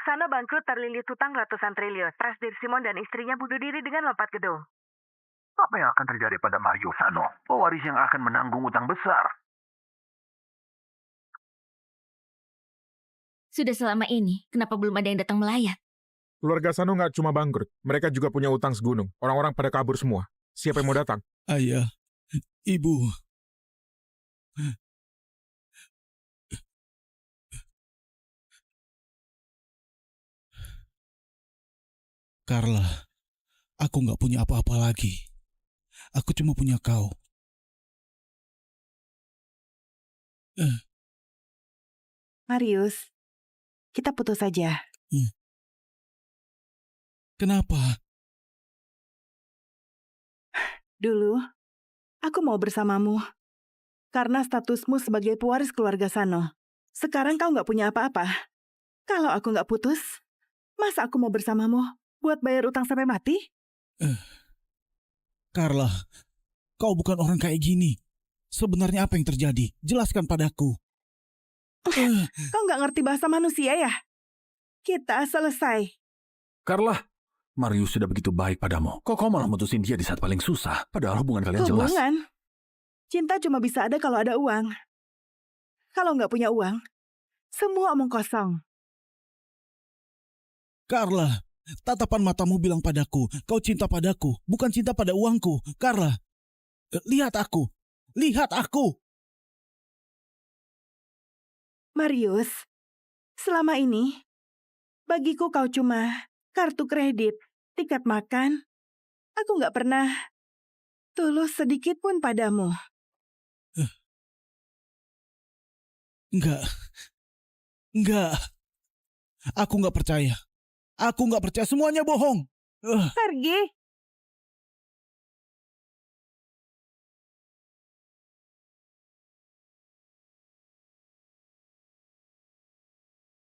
Sano bangkrut terlilit hutang ratusan triliun. Prasdir Simon dan istrinya bunuh diri dengan lompat gedung. Apa yang akan terjadi pada Mario Sano? Pewaris yang akan menanggung utang besar. Sudah selama ini, kenapa belum ada yang datang melayat? Keluarga Sano nggak cuma bangkrut, mereka juga punya utang segunung. Orang-orang pada kabur semua. Siapa yang mau datang? Ayah, Ibu. Carla, aku nggak punya apa-apa lagi. Aku cuma punya kau. Marius, kita putus saja. Kenapa? Dulu, aku mau bersamamu. Karena statusmu sebagai pewaris keluarga Sano. Sekarang kau nggak punya apa-apa. Kalau aku nggak putus, masa aku mau bersamamu buat bayar utang sampai mati? Carla, kau bukan orang kayak gini. Sebenarnya apa yang terjadi? Jelaskan padaku. Kau nggak ngerti bahasa manusia ya? Kita selesai. Carla, Marius sudah begitu baik padamu. Kok kau malah mutusin dia di saat paling susah? Padahal hubungan kalian jelas. Hubungan? Cinta cuma bisa ada kalau ada uang. Kalau nggak punya uang, semua omong kosong. Carla, tatapan matamu bilang padaku, kau cinta padaku, bukan cinta pada uangku. Carla, lihat aku. Lihat aku. Marius, selama ini, bagiku kau cuma kartu kredit, tiket makan. Aku nggak pernah tulus sedikit pun padamu. Enggak. Aku nggak percaya. Aku nggak percaya, semuanya bohong. Pergi.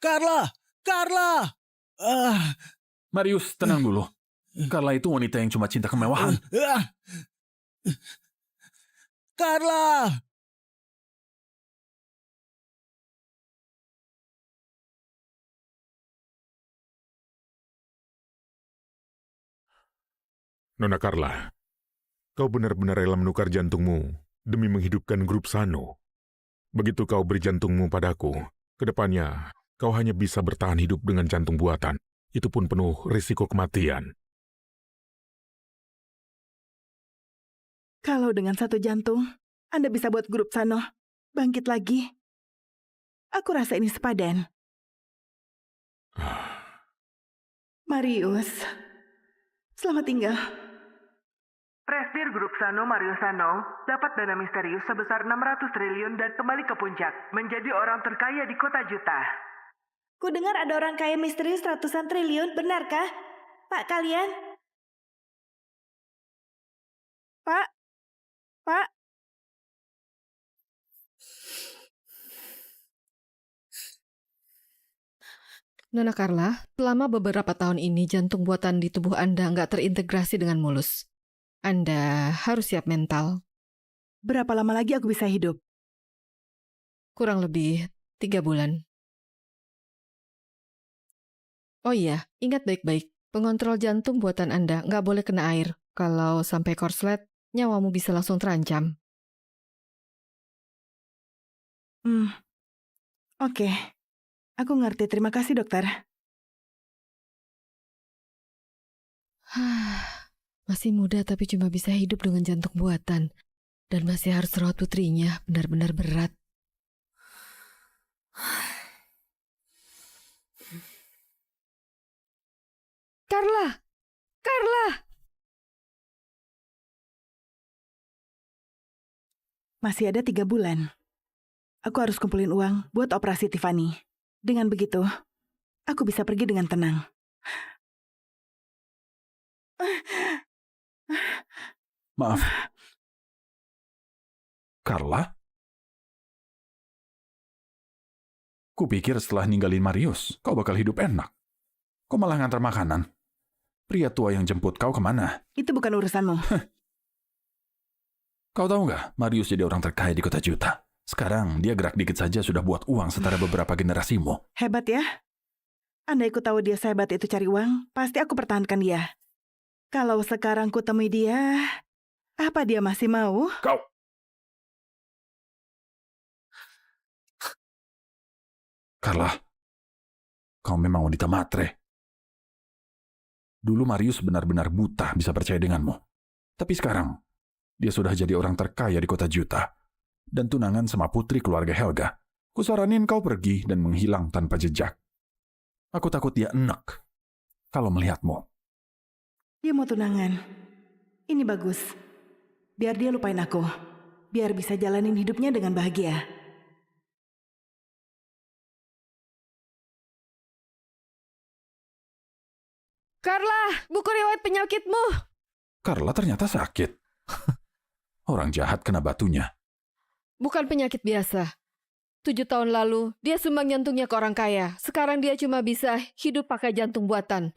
Carla! Carla! Marius, tenang dulu. Carla itu wanita yang cuma cinta kemewahan. Carla! Nona Carla, kau benar-benar rela menukar jantungmu demi menghidupkan grup Sano. Begitu kau beri jantungmu padaku, kedepannya kau hanya bisa bertahan hidup dengan jantung buatan. Itu pun penuh risiko kematian. Kalau dengan satu jantung, Anda bisa buat grup Sano bangkit lagi. Aku rasa ini sepadan. Marius, selamat tinggal. Presidir Grup Sano Mario Sano dapat dana misterius sebesar 600 triliun dan kembali ke puncak, menjadi orang terkaya di kota juta. Ku dengar ada orang kaya misterius ratusan triliun, benarkah? Pak kalian? Pak? Nona Carla, selama beberapa tahun ini jantung buatan di tubuh Anda nggak terintegrasi dengan mulus. Anda harus siap mental. Berapa lama lagi aku bisa hidup? Kurang lebih 3 bulan. Oh iya, ingat baik-baik. Pengontrol jantung buatan Anda nggak boleh kena air. Kalau sampai korslet, nyawamu bisa langsung terancam. Oke. Aku ngerti, terima kasih dokter. Masih muda tapi cuma bisa hidup dengan jantung buatan. Dan masih harus rawat putrinya, benar-benar berat. Carla! Masih ada 3 bulan. Aku harus kumpulin uang buat operasi Tiffany. Dengan begitu, aku bisa pergi dengan tenang. Maaf. Carla? Kupikir setelah ninggalin Marius, kau bakal hidup enak. Kau malah ngantar makanan. Pria tua yang jemput kau kemana? Itu bukan urusanmu. Kau tahu nggak, Marius jadi orang terkaya di kota juta. Sekarang dia gerak dikit saja sudah buat uang setara beberapa generasimu. Hebat ya. Andai ku tahu dia sehebat itu cari uang, pasti aku pertahankan dia. Kalau sekarang ku temui dia, apa dia masih mau? Kau! Carla, kau memang wanita matre. Dulu Marius benar-benar buta bisa percaya denganmu. Tapi sekarang, dia sudah jadi orang terkaya di kota Juta. Dan tunangan sama putri keluarga Helga. Kusaranin kau pergi dan menghilang tanpa jejak. Aku takut dia enek kalau melihatmu. Dia mau tunangan. Ini bagus. Biar dia lupain aku. Biar bisa jalanin hidupnya dengan bahagia. Carla, buku riwayat penyakitmu. Carla ternyata sakit. Orang jahat kena batunya. Bukan penyakit biasa. 7 tahun lalu, dia sumbang jantungnya ke orang kaya. Sekarang dia cuma bisa hidup pakai jantung buatan.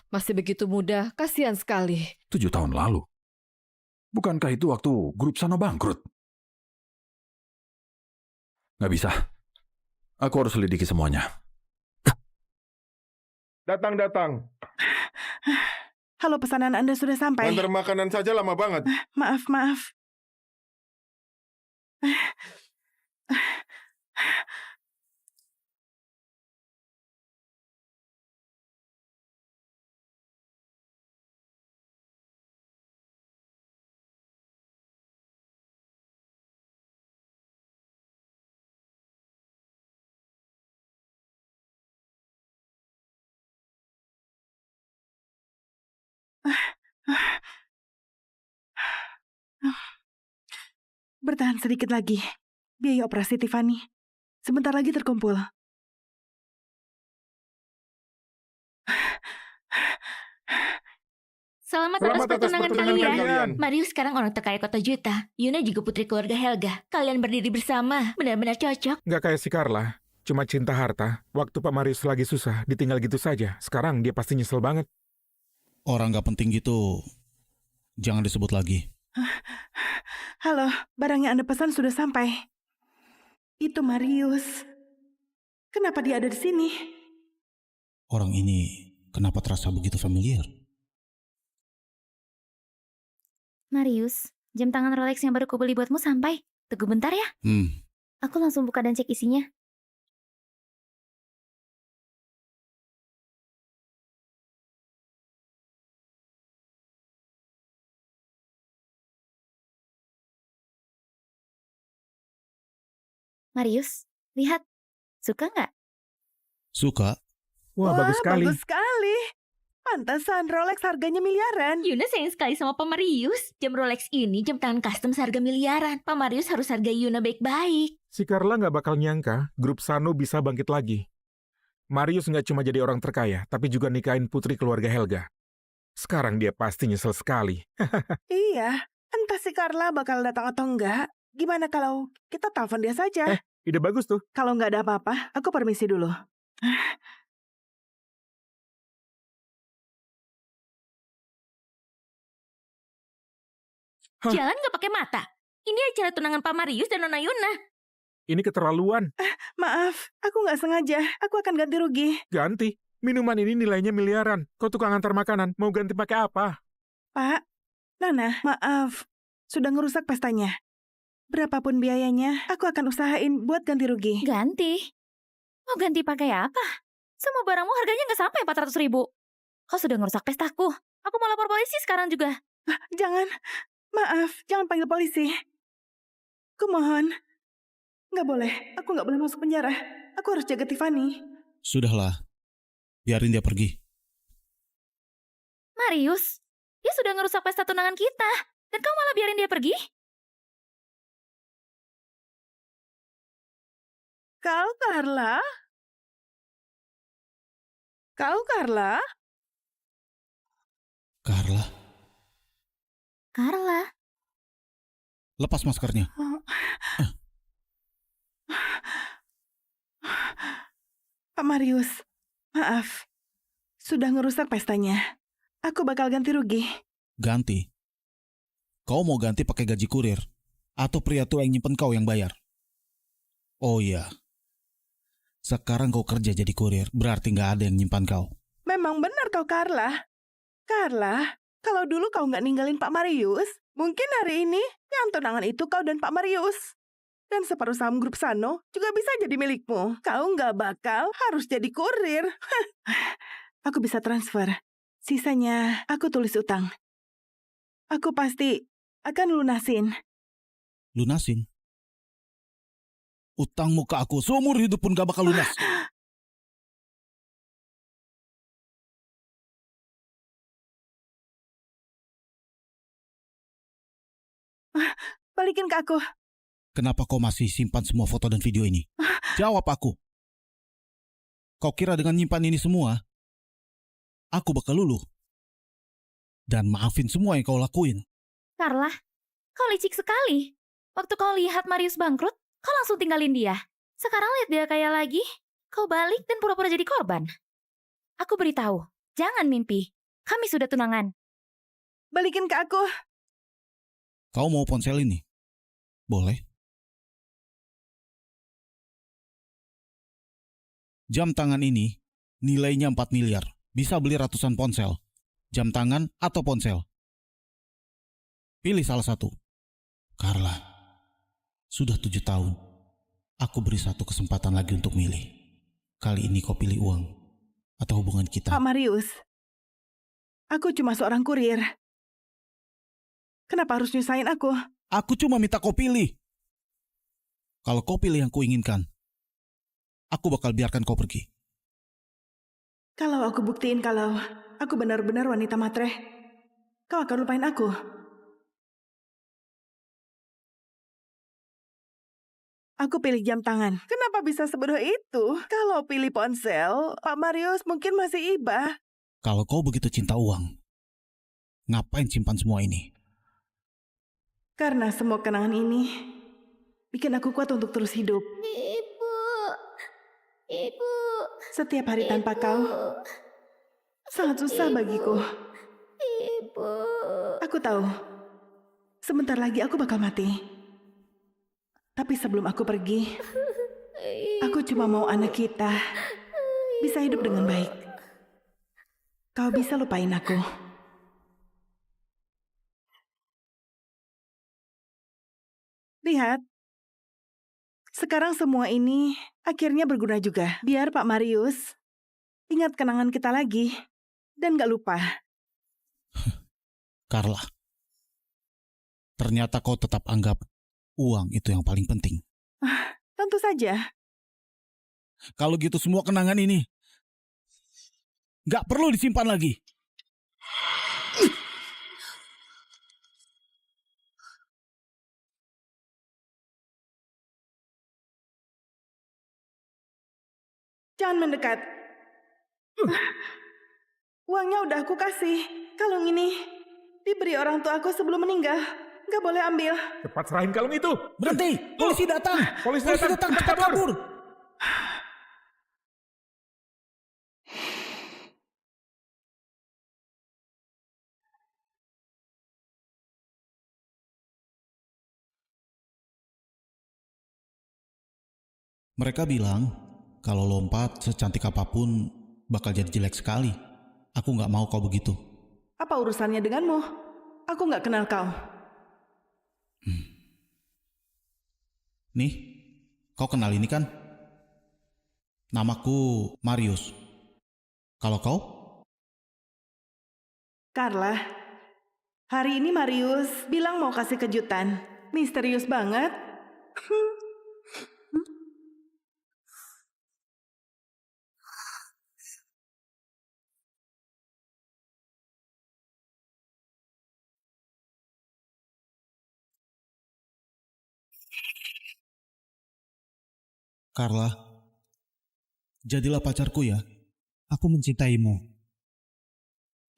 Masih begitu muda, kasihan sekali. 7 tahun lalu. Bukankah itu waktu grup Sano bangkrut? Nggak bisa. Aku harus selidiki semuanya. Datang. Halo, pesanan Anda sudah sampai. Antar makanan saja lama banget. Maaf. Bertahan sedikit lagi. Biaya operasi Tiffany. Sebentar lagi terkumpul. Selamat Selamat atas pertunangan pertunangan kalian. kalian. Marius sekarang orang terkaya kota Juta. Yuna juga putri keluarga Helga. Kalian berdiri bersama. Benar-benar cocok. Nggak kayak si Carla, cuma cinta harta. Waktu Pak Marius lagi susah, ditinggal gitu saja. Sekarang dia pasti nyesel banget. Orang gak penting gitu, jangan disebut lagi. Halo, barang yang Anda pesan sudah sampai. Itu Marius. Kenapa dia ada di sini? Orang ini kenapa terasa begitu familiar? Marius, jam tangan Rolex yang baru kubeli buatmu sampai. Tunggu bentar ya. Aku langsung buka dan cek isinya. Marius, lihat. Suka nggak? Suka? Wah, bagus sekali. Bagus sekali. Pantesan Rolex harganya miliaran. Yuna sayang sekali sama Pak Marius. Jam Rolex ini jam tangan custom seharga miliaran. Pak Marius harus hargai Yuna baik-baik. Si Carla nggak bakal nyangka grup Sano bisa bangkit lagi. Marius nggak cuma jadi orang terkaya, tapi juga nikahin putri keluarga Helga. Sekarang dia pasti nyesel sekali. Iya, entah si Carla bakal datang atau enggak. Gimana kalau kita telepon dia saja? Ide bagus tuh. Kalau nggak ada apa-apa, aku permisi dulu. Hah? Jalan nggak pakai mata. Ini acara tunangan Pak Marius dan Nona Yuna. Ini keterlaluan. Maaf, aku nggak sengaja. Aku akan ganti rugi. Ganti. Minuman ini nilainya miliaran. Kau tukang antar makanan, mau ganti pakai apa? Pak, Nana, maaf. Sudah ngerusak pestanya. Berapapun biayanya, aku akan usahain buat ganti rugi. Ganti. Mau ganti pakai apa? Semua barangmu harganya nggak sampai 400.000. Kau sudah ngerusak pestaku. Aku mau lapor polisi sekarang juga. Jangan. Maaf, jangan panggil polisi. Kumohon. Nggak boleh. Aku nggak boleh masuk penjara. Aku harus jaga Tiffany. Sudahlah, biarin dia pergi. Marius, dia sudah ngerusak pesta tunangan kita. Dan kau malah biarin dia pergi? Kau Carla? Kau Carla? Carla, Carla. lepas maskernya. Pak Marius, maaf. Sudah ngerusak pestanya. Aku bakal ganti rugi. Ganti? Kau mau ganti pakai gaji kurir? Atau pria tua yang nyimpen kau yang bayar? Oh iya. Sekarang kau kerja jadi kurir, berarti nggak ada yang nyimpan kau. Memang benar kau, Carla. Carla, kalau dulu kau nggak ninggalin Pak Marius, mungkin hari ini yang tunangan itu kau dan Pak Marius. Dan separuh saham grup Sano juga bisa jadi milikmu. Kau nggak bakal harus jadi kurir. Aku bisa transfer. Sisanya aku tulis utang. Aku pasti akan lunasin. Lunasin? Utangmu ke aku seumur hidup pun gak bakal lunas. Balikin ke aku. Kenapa kau masih simpan semua foto dan video ini? Jawab aku. Kau kira dengan nyimpan ini semua, aku bakal luluh? Dan maafin semua yang kau lakuin. Carla, kau licik sekali. Waktu kau lihat Marius bangkrut, kau langsung tinggalin dia. Sekarang lihat dia kaya lagi, kau balik dan pura-pura jadi korban. Aku beritahu, jangan mimpi. Kami sudah tunangan. Balikin ke aku. Kau mau ponsel ini? Boleh. Jam tangan ini nilainya 4 miliar. Bisa beli ratusan ponsel. Jam tangan atau ponsel. Pilih salah satu. Carla, sudah 7 tahun. Aku beri satu kesempatan lagi untuk milih. Kali ini kau pilih uang atau hubungan kita. Pak Marius, aku cuma seorang kurir. Kenapa harus nyusahin aku? Aku cuma minta kau pilih. Kalau kau pilih yang kuinginkan, aku bakal biarkan kau pergi. Kalau aku buktiin kalau aku benar-benar wanita matre, kau akan lupain aku. Aku pilih jam tangan. Kenapa bisa sebodoh itu? Kalau pilih ponsel, Pak Marius mungkin masih iba. Kalau kau begitu cinta uang, ngapain simpan semua ini? Karena semua kenangan ini bikin aku kuat untuk terus hidup. Ibu. Setiap hari tanpa kau sangat susah bagiku. Ibu. Aku tahu, sebentar lagi aku bakal mati. Tapi sebelum aku pergi, aku cuma mau anak kita bisa hidup dengan baik. Kau bisa lupain aku. Lihat, sekarang semua ini akhirnya berguna juga. Biar Pak Marius ingat kenangan kita lagi dan gak lupa. Carla, ternyata kau tetap anggap uang itu yang paling penting. Tentu saja. Kalau gitu semua kenangan ini gak perlu disimpan lagi. Jangan mendekat. Uangnya udah aku kasih. Kalung ini diberi orang tua aku sebelum meninggal. Gak boleh ambil. Cepat serahin kalung itu. Berhenti! Polisi datang! Polisi Polisi datang! Cepat kabur! Mereka bilang kalau lompat secantik apapun bakal jadi jelek sekali. Aku gak mau kau begitu. Apa urusannya denganmu? Aku gak kenal kau. Nih, kau kenal ini kan? Namaku Marius. Kalau kau? Carla, hari ini Marius bilang mau kasih kejutan. Misterius banget. Carla, jadilah pacarku ya. Aku mencintaimu.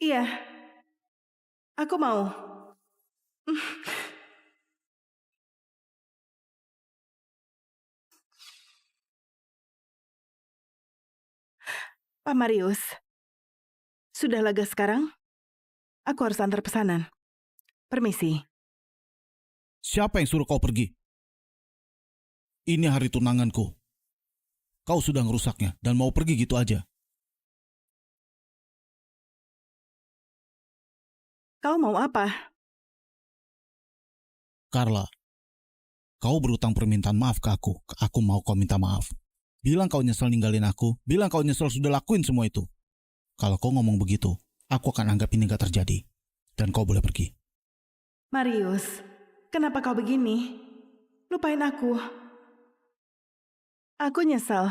Iya, aku mau. Pak Marius, sudah lega sekarang? Aku harus antar pesanan. Permisi. Siapa yang suruh kau pergi? Ini hari tunanganku. Kau sudah ngerusaknya dan mau pergi gitu aja. Kau mau apa? Carla, kau berutang permintaan maaf ke aku. Aku mau kau minta maaf. Bilang kau nyesel ninggalin aku. Bilang kau nyesel sudah lakuin semua itu. Kalau kau ngomong begitu, aku akan anggap ini gak terjadi. Dan kau boleh pergi. Marius, kenapa kau begini? Lupain aku. Aku nyesel.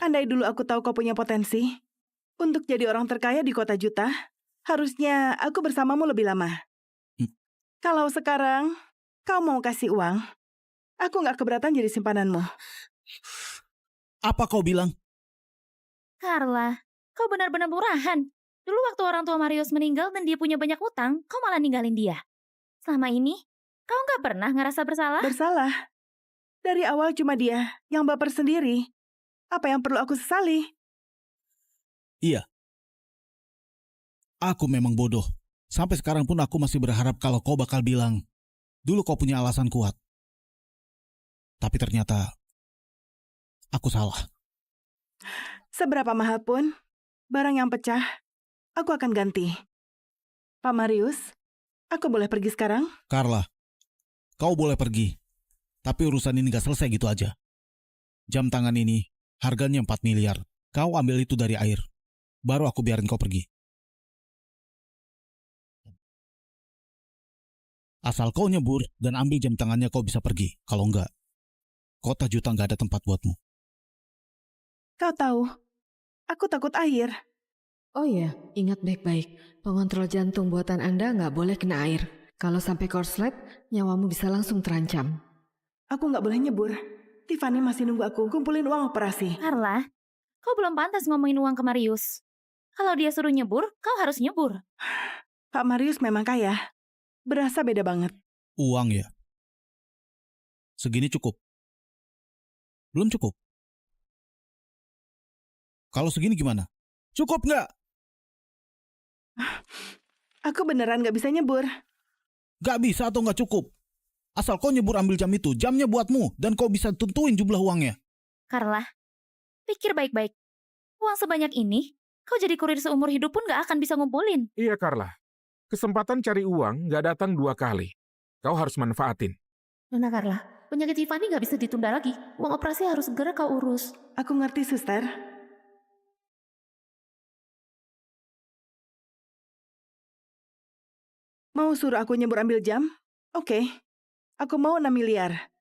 Andai dulu aku tahu kau punya potensi untuk jadi orang terkaya di kota juta, harusnya aku bersamamu lebih lama. Kalau sekarang kau mau kasih uang, aku gak keberatan jadi simpananmu. Apa kau bilang? Carla, kau benar-benar murahan. Dulu waktu orang tua Marius meninggal dan dia punya banyak utang, kau malah ninggalin dia. Selama ini, kau nggak pernah ngerasa bersalah? Bersalah. Dari awal cuma dia yang baper sendiri. Apa yang perlu aku sesali? Iya. Aku memang bodoh. Sampai sekarang pun aku masih berharap kalau kau bakal bilang, dulu kau punya alasan kuat. Tapi ternyata, aku salah. Seberapa mahal pun, barang yang pecah, aku akan ganti. Pak Marius, aku boleh pergi sekarang? Carla, kau boleh pergi. Tapi urusan ini gak selesai gitu aja. Jam tangan ini, harganya 4 miliar. Kau ambil itu dari air. Baru aku biarin kau pergi. Asal kau nyebur dan ambil jam tangannya kau bisa pergi. Kalau enggak, kota juta gak ada tempat buatmu. Kau tahu, aku takut air. Oh iya, ingat baik-baik. Pengontrol jantung buatan Anda nggak boleh kena air. Kalau sampai korslet, nyawamu bisa langsung terancam. Aku nggak boleh nyebur. Tiffany masih nunggu aku kumpulin uang operasi. Carla, kau belum pantas ngomongin uang ke Marius. Kalau dia suruh nyebur, kau harus nyebur. Pak Marius memang kaya. Berasa beda banget. Uang ya? Segini cukup? Belum cukup? Kalau segini gimana? Cukup nggak? Aku beneran nggak bisa nyebur. Nggak bisa atau nggak cukup? Asal kau nyebur ambil jam itu, jamnya buatmu, dan kau bisa tentuin jumlah uangnya. Carla, pikir baik-baik. Uang sebanyak ini, kau jadi kurir seumur hidup pun gak akan bisa ngumpulin. Iya, Carla. Kesempatan cari uang nggak datang 2 kali. Kau harus manfaatin. Nona Carla, penyakit Tiffany gak bisa ditunda lagi. Uang operasi harus segera kau urus. Aku ngerti, suster. Mau suruh aku nyebur ambil jam? Oke. Aku mau 6 miliar.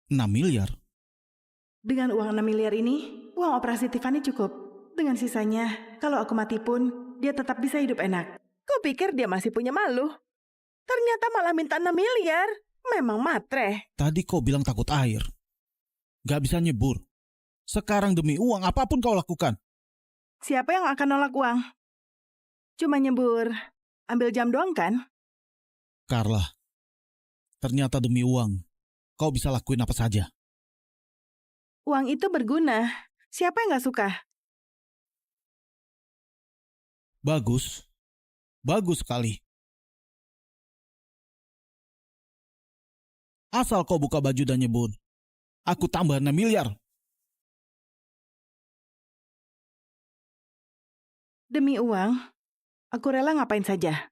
6 miliar? Dengan uang 6 miliar ini, uang operasi Tiffany cukup. Dengan sisanya, kalau aku mati pun, dia tetap bisa hidup enak. Kau pikir dia masih punya malu? Ternyata malah minta 6 miliar. Memang matre. Tadi kau bilang takut air. Gak bisa nyebur. Sekarang demi uang, apapun kau lakukan. Siapa yang akan nolak uang? Cuma nyebur, ambil jam doang kan? Carla, ternyata demi uang, kau bisa lakuin apa saja. Uang itu berguna. Siapa yang gak suka? Bagus. Bagus sekali. Asal kau buka baju dan nyebur, aku tambah 6 miliar. Demi uang, aku rela ngapain saja.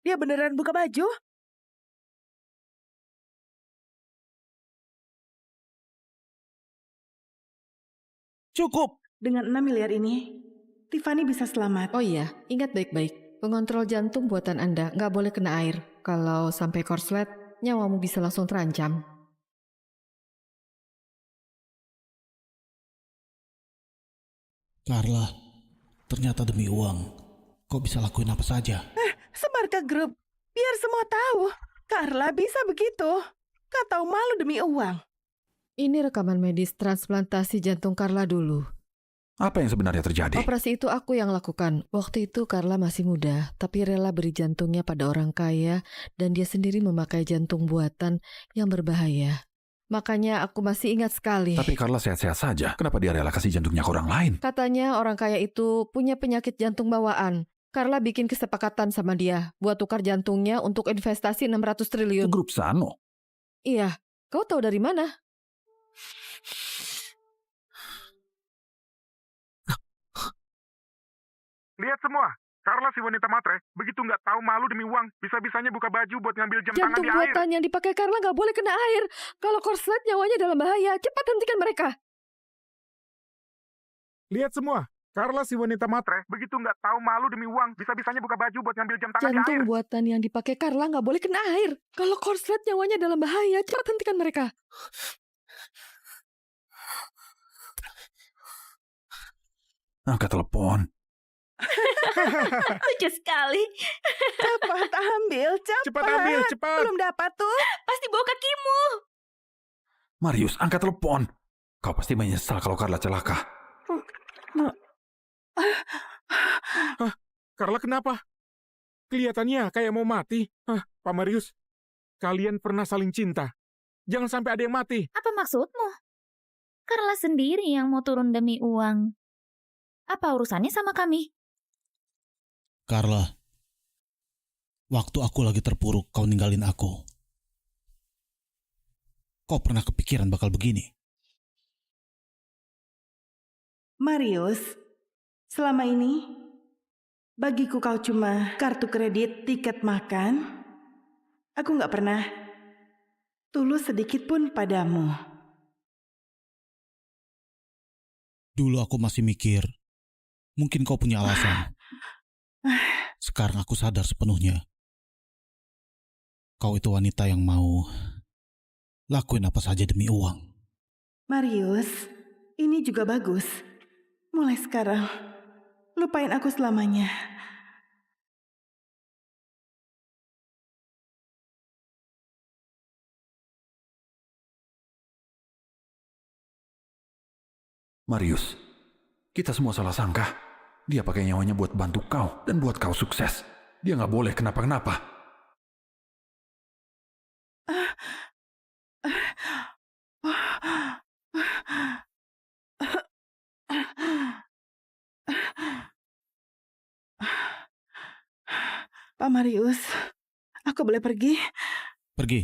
Dia beneran buka baju? Cukup. Dengan 6 miliar ini, Tiffany bisa selamat. Oh iya, ingat baik-baik. Pengontrol jantung buatan Anda nggak boleh kena air. Kalau sampai korslet, nyawamu bisa langsung terancam. Carla, ternyata demi uang, kau bisa lakuin apa saja. Sebar ke grup, biar semua tahu. Carla bisa begitu. Gak tahu malu demi uang. Ini rekaman medis transplantasi jantung Carla dulu. Apa yang sebenarnya terjadi? Operasi itu aku yang lakukan. Waktu itu Carla masih muda, tapi rela beri jantungnya pada orang kaya dan dia sendiri memakai jantung buatan yang berbahaya. Makanya aku masih ingat sekali. Tapi Carla sehat-sehat saja. Kenapa dia rela kasih jantungnya ke orang lain? Katanya orang kaya itu punya penyakit jantung bawaan. Carla bikin kesepakatan sama dia buat tukar jantungnya untuk investasi 600 Ke triliun. grup Sano. Iya, kau tahu dari mana? Lihat semua, Carla si wanita matre, begitu nggak tahu malu demi uang, bisa-bisanya buka baju buat ngambil jam tangan Jantung di air. buatan yang dipakai Carla nggak boleh kena air. Kalau korslet nyawanya dalam bahaya. Cepat hentikan mereka. Lihat semua, Carla si wanita matre, begitu nggak tahu malu demi uang, bisa-bisanya buka baju buat ngambil jam tangan di Jantung air. buatan yang dipakai Carla nggak boleh kena air. Kalau korslet nyawanya dalam bahaya. Cepat hentikan mereka. Angkat telepon. Lucu sekali. Cepat ambil, cepat. Cepat ambil, cepat. Belum dapat tuh. Pasti bawa kakimu. Marius, angkat telepon. Kau pasti menyesal kalau Carla celaka. Carla kenapa? Kelihatannya kayak mau mati. Pak Marius, kalian pernah saling cinta. Jangan sampai ada yang mati. Apa maksudmu? Carla sendiri yang mau turun demi uang. Apa urusannya sama kami? Carla, waktu aku lagi terpuruk, kau ninggalin aku. Kau pernah kepikiran bakal begini? Marius, selama ini bagiku kau cuma kartu kredit, tiket makan. Aku nggak pernah tulus sedikit pun padamu. Dulu aku masih mikir, mungkin kau punya alasan. Sekarang aku sadar sepenuhnya. Kau itu wanita yang mau lakuin apa saja demi uang. Marius, ini juga bagus. Mulai sekarang, lupain aku selamanya. Marius, kita semua salah sangka. Dia pakai nyawanya buat bantu kau dan buat kau sukses. Dia nggak boleh kenapa-kenapa. Pak Marius, aku boleh pergi? Pergi.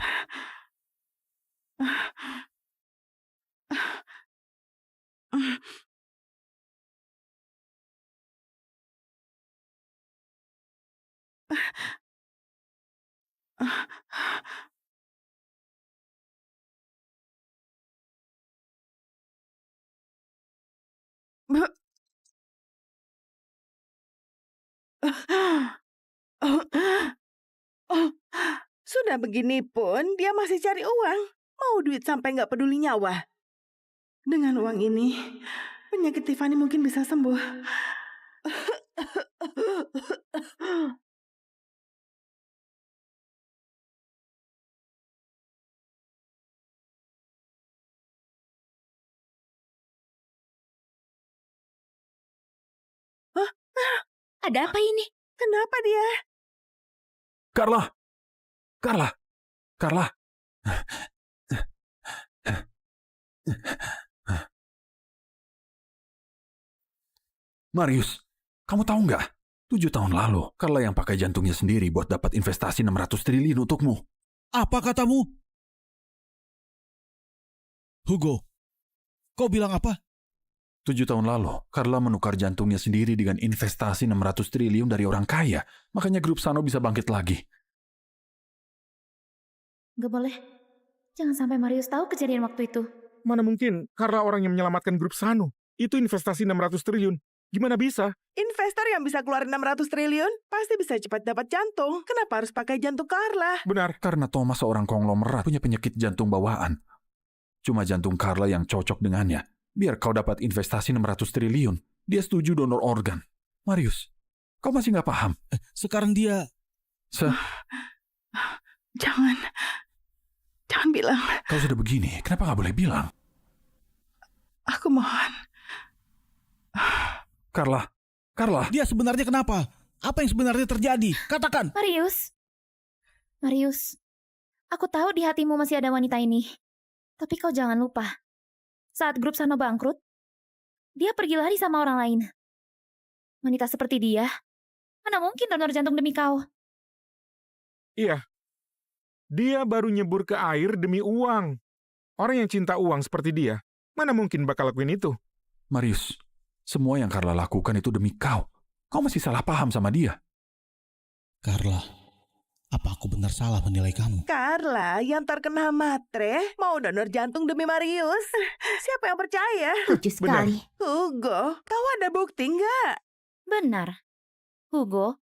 Oh, sudah begini pun dia masih cari uang. Mau duit sampai nggak peduli nyawa. Dengan uang ini, penyakit Tiffany mungkin bisa sembuh. Ada apa ini? Kenapa dia? Carla! Carla! Carla! Marius, kamu tahu nggak? 7 tahun lalu, Carla yang pakai jantungnya sendiri buat dapat investasi 600 triliun untukmu. Apa katamu? Hugo, kau bilang apa? 7 tahun lalu, Carla menukar jantungnya sendiri dengan investasi 600 triliun dari orang kaya. Makanya grup Sano bisa bangkit lagi. Gak boleh. Jangan sampai Marius tahu kejadian waktu itu. Mana mungkin Carla orang yang menyelamatkan grup Sano. Itu investasi 600 triliun. Gimana bisa? Investor yang bisa keluarin 600 triliun pasti bisa cepat dapat jantung. Kenapa harus pakai jantung Carla? Benar. Karena Thomas seorang konglomerat punya penyakit jantung bawaan. Cuma jantung Carla yang cocok dengannya. Biar kau dapat investasi 600 triliun. Dia setuju donor organ. Marius, kau masih nggak paham? Sekarang dia... Jangan bilang. Kau sudah begini, kenapa nggak boleh bilang? Aku mohon. Carla, Dia sebenarnya kenapa? Apa yang sebenarnya terjadi? Katakan. Marius, aku tahu di hatimu masih ada wanita ini. Tapi kau jangan lupa, saat grup Sano bangkrut, dia pergi lari sama orang lain. Wanita seperti dia Mana mungkin donor jantung demi kau? Iya. Dia baru nyebur ke air demi uang. Orang yang cinta uang seperti dia, mana mungkin bakal lakuin itu? Marius, semua yang Carla lakukan itu demi kau. Kau masih salah paham sama dia. Carla, apa aku benar salah menilai kamu? Carla yang terkena matre mau donor jantung demi Marius. Siapa yang percaya? Lucu sekali. Hugo, kau ada bukti nggak? Benar. Hugo,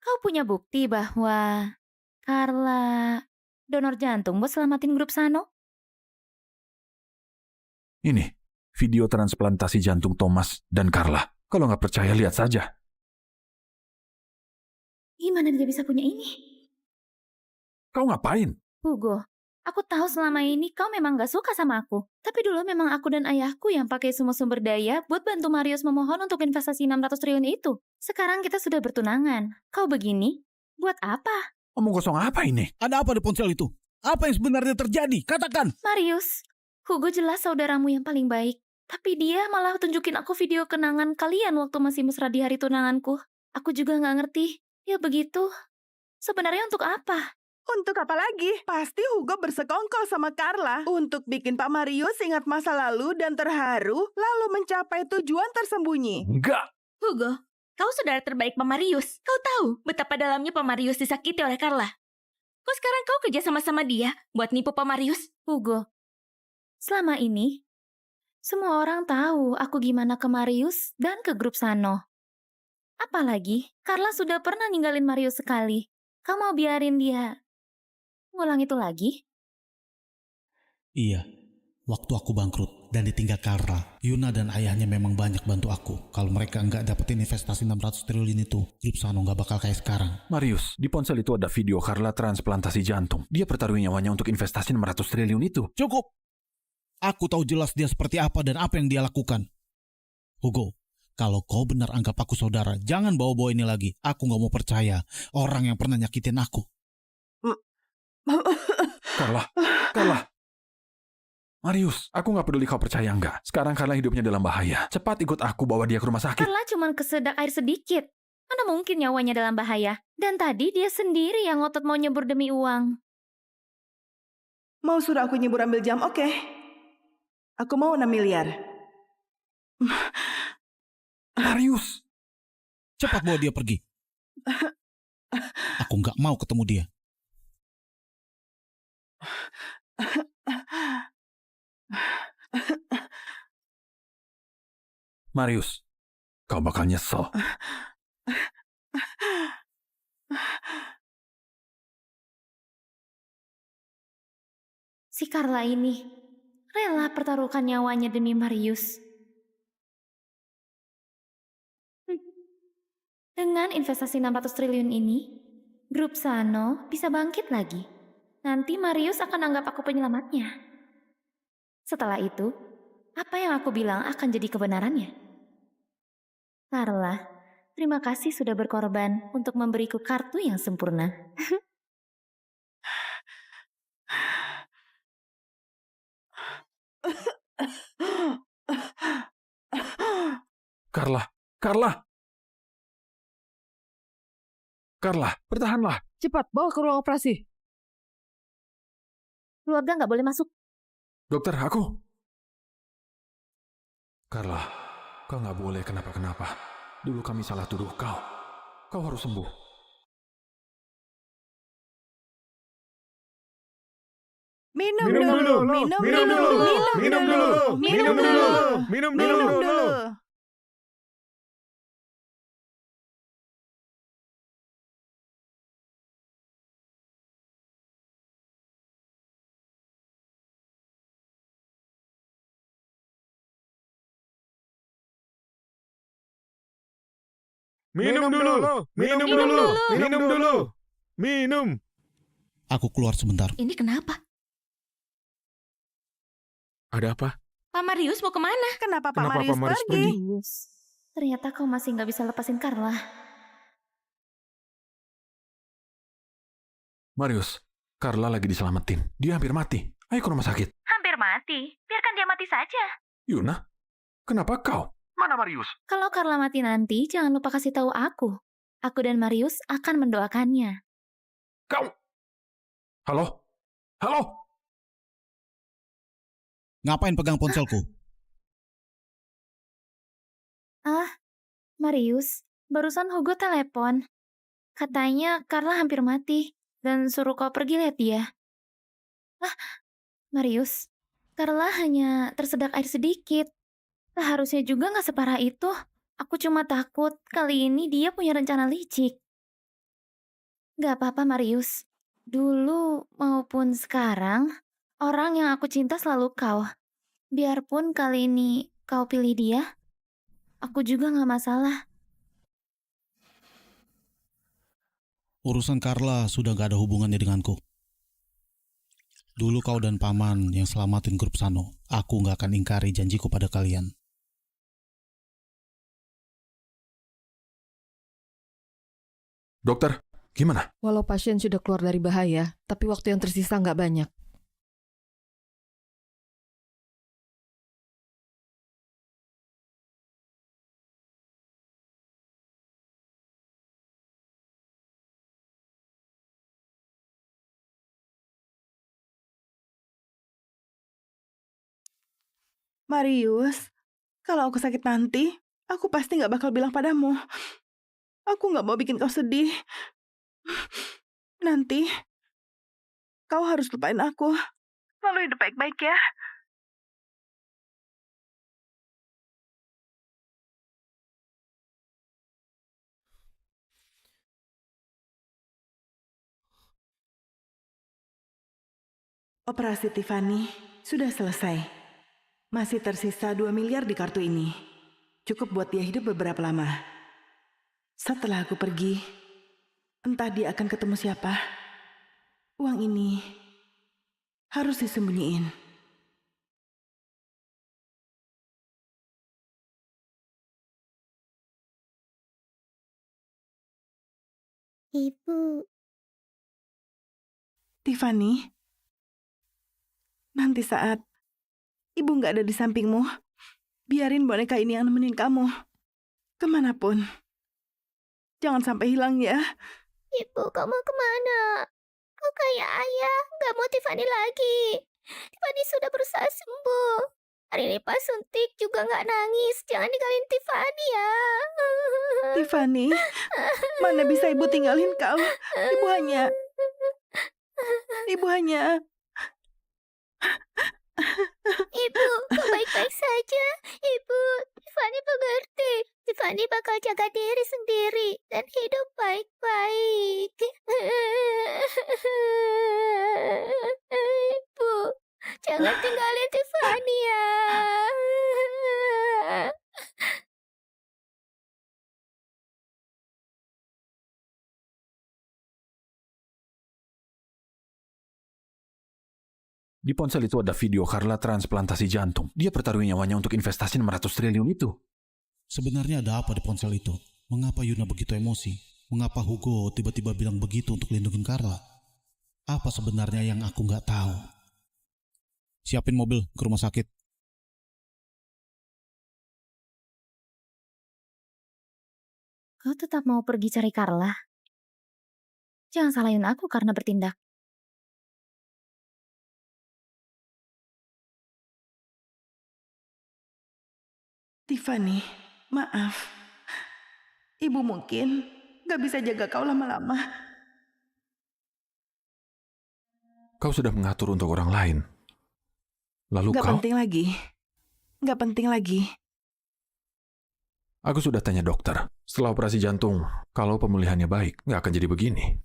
kau punya bukti bahwa Carla donor jantung buat selamatin grup Sano? Ini, video transplantasi jantung Thomas dan Carla. Kalau nggak percaya, lihat saja. Gimana dia bisa punya ini? Kau ngapain? Hugo, aku tahu selama ini kau memang gak suka sama aku. Tapi dulu memang aku dan ayahku yang pakai semua sumber daya buat bantu Marius memohon untuk investasi 600 triliun itu. Sekarang kita sudah bertunangan. Kau begini? Buat apa? Omong kosong apa ini? Ada apa di ponsel itu? Apa yang sebenarnya terjadi? Katakan! Marius, Hugo jelas saudaramu yang paling baik. Tapi dia malah tunjukin aku video kenangan kalian waktu masih mesra di hari tunanganku. Aku juga gak ngerti. Ya begitu. Sebenarnya untuk apa? Untuk apa lagi? Pasti Hugo bersekongkol sama Carla untuk bikin Pak Marius ingat masa lalu dan terharu, lalu mencapai tujuan tersembunyi. Enggak! Hugo, kau saudara terbaik Pak Marius. Kau tahu betapa dalamnya Pak Marius disakiti oleh Carla. Kok sekarang kau kerja sama-sama dia buat nipu Pak Marius? Hugo, selama ini, semua orang tahu aku gimana ke Marius dan ke grup Sano. Apalagi, Carla sudah pernah ninggalin Marius sekali. Kau mau biarin dia ngulang itu lagi? Iya, waktu aku bangkrut dan ditinggal Carla, Yuna dan ayahnya memang banyak bantu aku. Kalau mereka nggak dapetin investasi 600 triliun itu, grup Sano nggak bakal kayak sekarang. Marius, di ponsel itu ada video Carla transplantasi jantung. Dia pertaruhin nyawanya untuk investasi 600 triliun itu. Cukup! Aku tahu jelas dia seperti apa dan apa yang dia lakukan. Hugo, kalau kau benar anggap aku saudara, jangan bawa-bawa ini lagi. Aku nggak mau percaya orang yang pernah nyakitin aku. Carla. Marius, aku nggak peduli kau percaya nggak. Sekarang Carla hidupnya dalam bahaya. Cepat ikut aku bawa dia ke rumah sakit. Carla cuma kesedak air sedikit. Mana mungkin nyawanya dalam bahaya? Dan tadi dia sendiri yang ngotot mau nyebur demi uang. Mau suruh aku nyebur ambil jam? Oke. Aku mau 6 miliar. Marius! Cepat bawa dia pergi. Aku nggak mau ketemu dia. Marius, kau bakal nyesel. Si Carla ini rela pertaruhkan nyawanya demi Marius. Dengan investasi 600 triliun ini, grup Sano bisa bangkit lagi. Nanti Marius akan anggap aku penyelamatnya. Setelah itu, apa yang aku bilang akan jadi kebenarannya. Carla, terima kasih sudah berkorban untuk memberiku kartu yang sempurna. Carla, bertahanlah. Cepat, bawa ke ruang operasi. Keluarga nggak boleh masuk. Dokter, aku. Carla, kau nggak boleh kenapa-kenapa. Dulu kami salah tuduh kau. Kau harus sembuh. Minum dulu. Minum. Aku keluar sebentar. Ini kenapa? Ada apa? Pak Marius mau kemana? Kenapa Pak Kenapa Marius Pak Marius pergi? Ternyata kau masih nggak bisa lepasin Carla. Marius, Carla lagi diselamatin. Dia hampir mati. Ayo ke rumah sakit. Hampir mati. Biarkan dia mati saja. Yuna, kenapa kau? Mana Marius? Kalau Carla mati nanti, jangan lupa kasih tahu aku. Aku dan Marius akan mendoakannya. Kau... Halo? Halo? Ngapain pegang ponselku? Marius, barusan Hugo telepon. Katanya Carla hampir mati dan suruh kau pergi lihat dia. Marius, Carla hanya tersedak air sedikit. Seharusnya juga nggak separah itu. Aku cuma takut kali ini dia punya rencana licik. Gak apa-apa Marius. Dulu maupun sekarang, orang yang aku cinta selalu kau. Biarpun kali ini kau pilih dia, aku juga gak masalah. Urusan Carla sudah gak ada hubungannya denganku. Dulu kau dan Paman yang selamatin grup Sano. Aku gak akan ingkari janjiku pada kalian. Dokter, gimana? Walau pasien sudah keluar dari bahaya, tapi waktu yang tersisa nggak banyak. Marius, kalau aku sakit nanti, aku pasti nggak bakal bilang padamu. Aku nggak mau bikin kau sedih. Nanti, kau harus lupain aku. Lalu hidup baik-baik ya. Operasi Tiffany sudah selesai. Masih tersisa 2 miliar di kartu ini. Cukup buat dia hidup beberapa lama. Setelah aku pergi, entah dia akan ketemu siapa. Uang ini harus disembunyiin. Ibu, Tiffany, nanti saat ibu nggak ada di sampingmu, biarin boneka ini yang nemenin kamu. Kemanapun. Jangan sampai hilang ya. Ibu, kamu kemana? Kau kayak ayah, gak mau Tiffany lagi. Tiffany sudah berusaha sembuh. Hari ini pas suntik juga gak nangis. Jangan tinggalin Tiffany ya. Tiffany, mana bisa ibu tinggalin kau? Ibu hanya... Ibu, kau baik-baik saja. Ibu, Tiffany mengerti. Tiffany bakal jaga diri sendiri dan hidup baik-baik. Ibu, jangan tinggalin Tiffany ya. Di ponsel itu ada video Carla transplantasi jantung. Dia pertaruhin nyawanya untuk investasi 600 triliun itu. Sebenarnya ada apa di ponsel itu? Mengapa Yuna begitu emosi? Mengapa Hugo tiba-tiba bilang begitu untuk lindungin Carla? Apa sebenarnya yang aku nggak tahu? Siapin mobil ke rumah sakit. Kau tetap mau pergi cari Carla? Jangan salahin aku karena bertindak. Tiffany, maaf. Ibu mungkin gak bisa jaga kau lama-lama. Kau sudah mengatur untuk orang lain. Lalu Gak kau... penting lagi. Gak penting lagi. Aku sudah tanya dokter. Setelah operasi jantung, kalau pemulihannya baik, nggak akan jadi begini.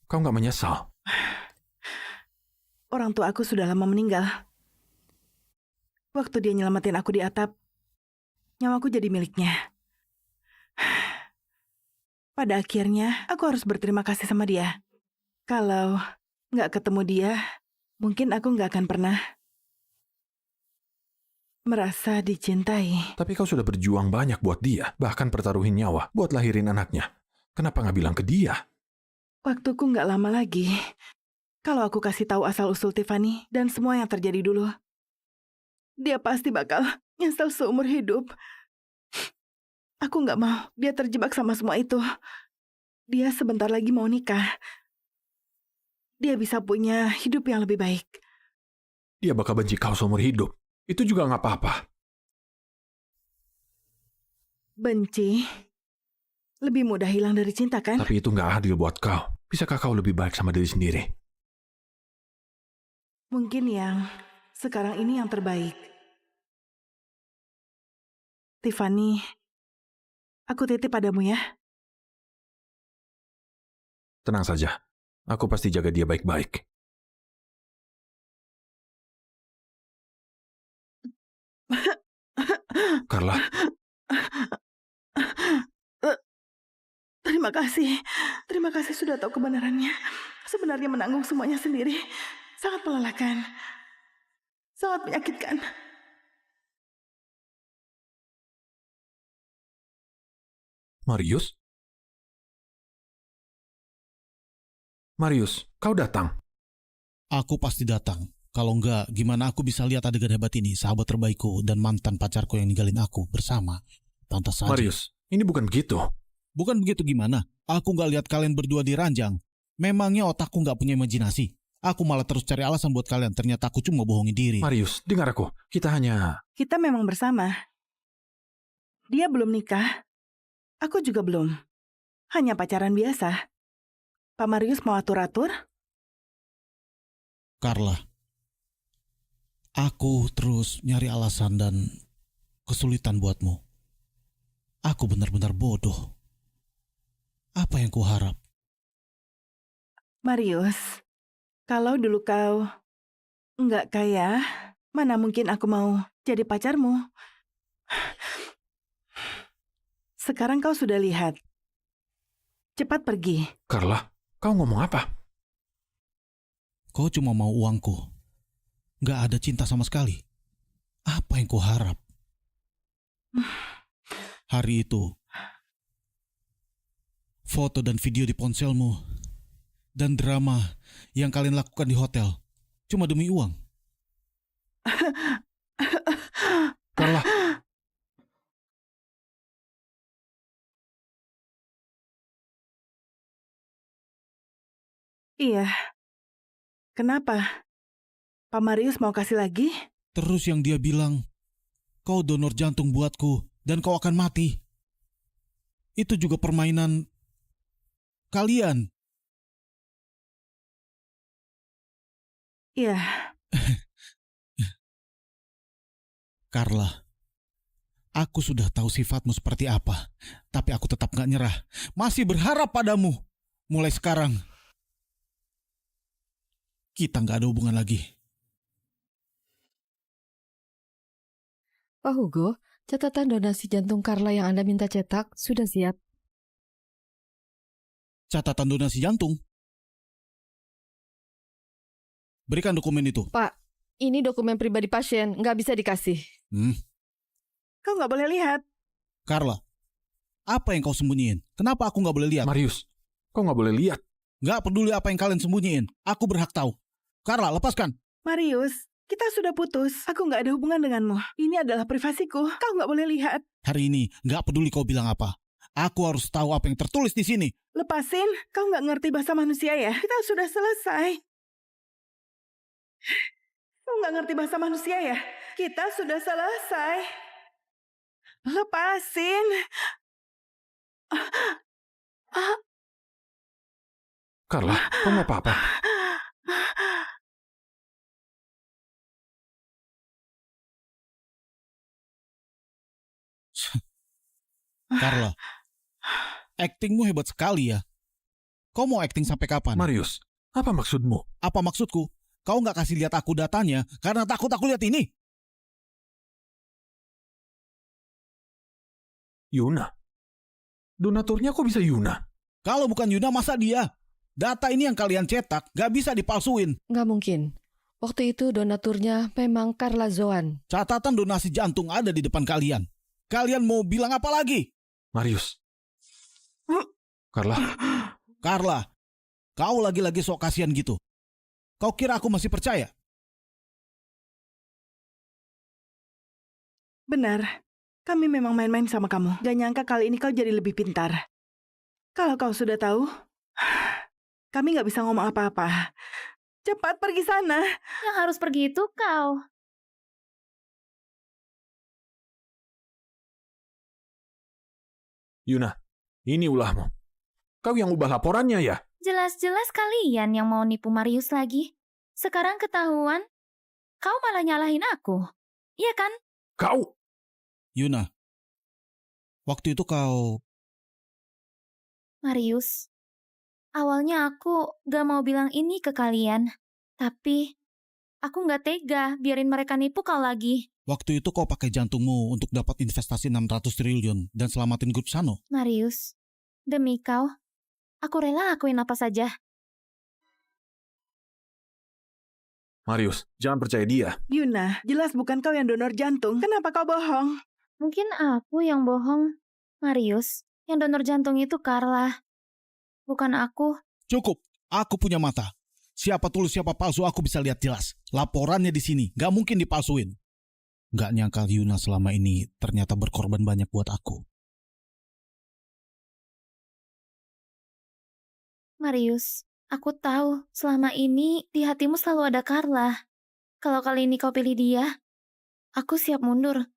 Kau nggak menyesal? Orang tua aku sudah lama meninggal. Waktu dia nyelamatin aku di atap, nyawaku jadi miliknya. Pada akhirnya, aku harus berterima kasih sama dia. Kalau nggak ketemu dia, mungkin aku nggak akan pernah merasa dicintai. Tapi kau sudah berjuang banyak buat dia, bahkan pertaruhin nyawa buat lahirin anaknya. Kenapa nggak bilang ke dia? Waktuku nggak lama lagi. Kalau aku kasih tahu asal-usul Tiffany dan semua yang terjadi dulu, dia pasti bakal nyesel seumur hidup. Aku nggak mau dia terjebak sama semua itu. Dia sebentar lagi mau nikah. Dia bisa punya hidup yang lebih baik. Dia bakal benci kau seumur hidup. Itu juga nggak apa-apa. Benci lebih mudah hilang dari cinta, kan? Tapi itu nggak adil buat kau. Bisakah kau lebih baik sama diri sendiri? Mungkin yang sekarang ini yang terbaik. Tiffany, aku titip padamu ya. Tenang saja. Aku pasti jaga dia baik-baik. Carla, Terima kasih. Terima kasih sudah tahu kebenarannya. Sebenarnya menanggung semuanya sendiri sangat melelahkan. Sangat menyakitkan. Marius? Marius, kau datang. Aku pasti datang. Kalau enggak, gimana aku bisa lihat adegan hebat ini, sahabat terbaikku dan mantan pacarku yang ninggalin aku bersama. Pantas saja. Marius, ini bukan begitu. Bukan begitu gimana? Aku nggak lihat kalian berdua di ranjang. Memangnya otakku nggak punya imajinasi? Aku malah terus cari alasan buat kalian. Ternyata aku cuma bohongin diri. Marius, dengar aku. Kita memang bersama. Dia belum nikah. Aku juga belum. Hanya pacaran biasa. Pak Marius mau atur-atur? Carla, aku terus nyari alasan dan kesulitan buatmu. Aku benar-benar bodoh. Apa yang kuharap? Marius, kalau dulu kau nggak kaya, mana mungkin aku mau jadi pacarmu? Sekarang kau sudah lihat. Cepat pergi. Carla, kau ngomong apa? Kau cuma mau uangku. Nggak ada cinta sama sekali. Apa yang kuharap? Hari itu, foto dan video di ponselmu, dan drama yang kalian lakukan di hotel, cuma demi uang. Carla, Iya. Kenapa? Pak Marius mau kasih lagi? Terus yang dia bilang, kau donor jantung buatku dan kau akan mati. Itu juga permainan kalian. Iya. Carla, aku sudah tahu sifatmu seperti apa, tapi aku tetap gak nyerah. Masih berharap padamu. Mulai sekarang, kita gak ada hubungan lagi. Pak Hugo, catatan donasi jantung Carla yang Anda minta cetak sudah siap. Catatan donasi jantung. Berikan dokumen itu. Pak, ini dokumen pribadi pasien, nggak bisa dikasih. Kau nggak boleh lihat. Carla, apa yang kau sembunyiin? Kenapa aku nggak boleh lihat? Marius, kau nggak boleh lihat. Nggak peduli apa yang kalian sembunyiin. Aku berhak tahu. Carla, lepaskan. Marius, kita sudah putus. Aku nggak ada hubungan denganmu. Ini adalah privasiku. Kau nggak boleh lihat. Hari ini, nggak peduli kau bilang apa. Aku harus tahu apa yang tertulis di sini. Lepasin. Kau nggak ngerti bahasa manusia ya? Kita sudah selesai. Kau nggak ngerti bahasa manusia ya? Kita sudah selesai. Lepasin. Carla, kau mau apa-apa? Carla, aktingmu hebat sekali ya. Kau mau akting sampai kapan? Marius, apa maksudmu? Apa maksudku? Kau nggak kasih lihat aku datanya karena takut aku lihat ini. Yuna? Donaturnya kok bisa Yuna? Kalau bukan Yuna, masa dia? Data ini yang kalian cetak gak bisa dipalsuin. Nggak mungkin. Waktu itu donaturnya memang Carla Zoan. Catatan donasi jantung ada di depan kalian. Kalian mau bilang apa lagi? Marius. Carla, Carla, kau lagi-lagi sok kasihan gitu. Kau kira aku masih percaya? Benar. Kami memang main-main sama kamu. Gak nyangka kali ini kau jadi lebih pintar. Kalau kau sudah tahu, kami gak bisa ngomong apa-apa. Cepat pergi sana. Yang harus pergi itu kau. Yuna, ini ulahmu. Kau yang ubah laporannya ya? Jelas-jelas kalian yang mau nipu Marius lagi. Sekarang ketahuan, kau malah nyalahin aku. Iya kan? Kau! Yuna, waktu itu kau... Marius, awalnya aku gak mau bilang ini ke kalian. Tapi, aku gak tega biarin mereka nipu kau lagi. Waktu itu kau pakai jantungmu untuk dapat investasi 600 triliun dan selamatin grup Sano. Marius, demi kau, aku rela lakuin apa saja. Marius, jangan percaya dia. Yuna, jelas bukan kau yang donor jantung. Kenapa kau bohong? Mungkin aku yang bohong. Marius, yang donor jantung itu Carla. Bukan aku. Cukup, aku punya mata. Siapa tulus siapa palsu aku bisa lihat jelas. Laporannya di sini, gak mungkin dipalsuin. Gak nyangka Yuna selama ini ternyata berkorban banyak buat aku. Marius, aku tahu selama ini di hatimu selalu ada Carla. Kalau kali ini kau pilih dia, aku siap mundur.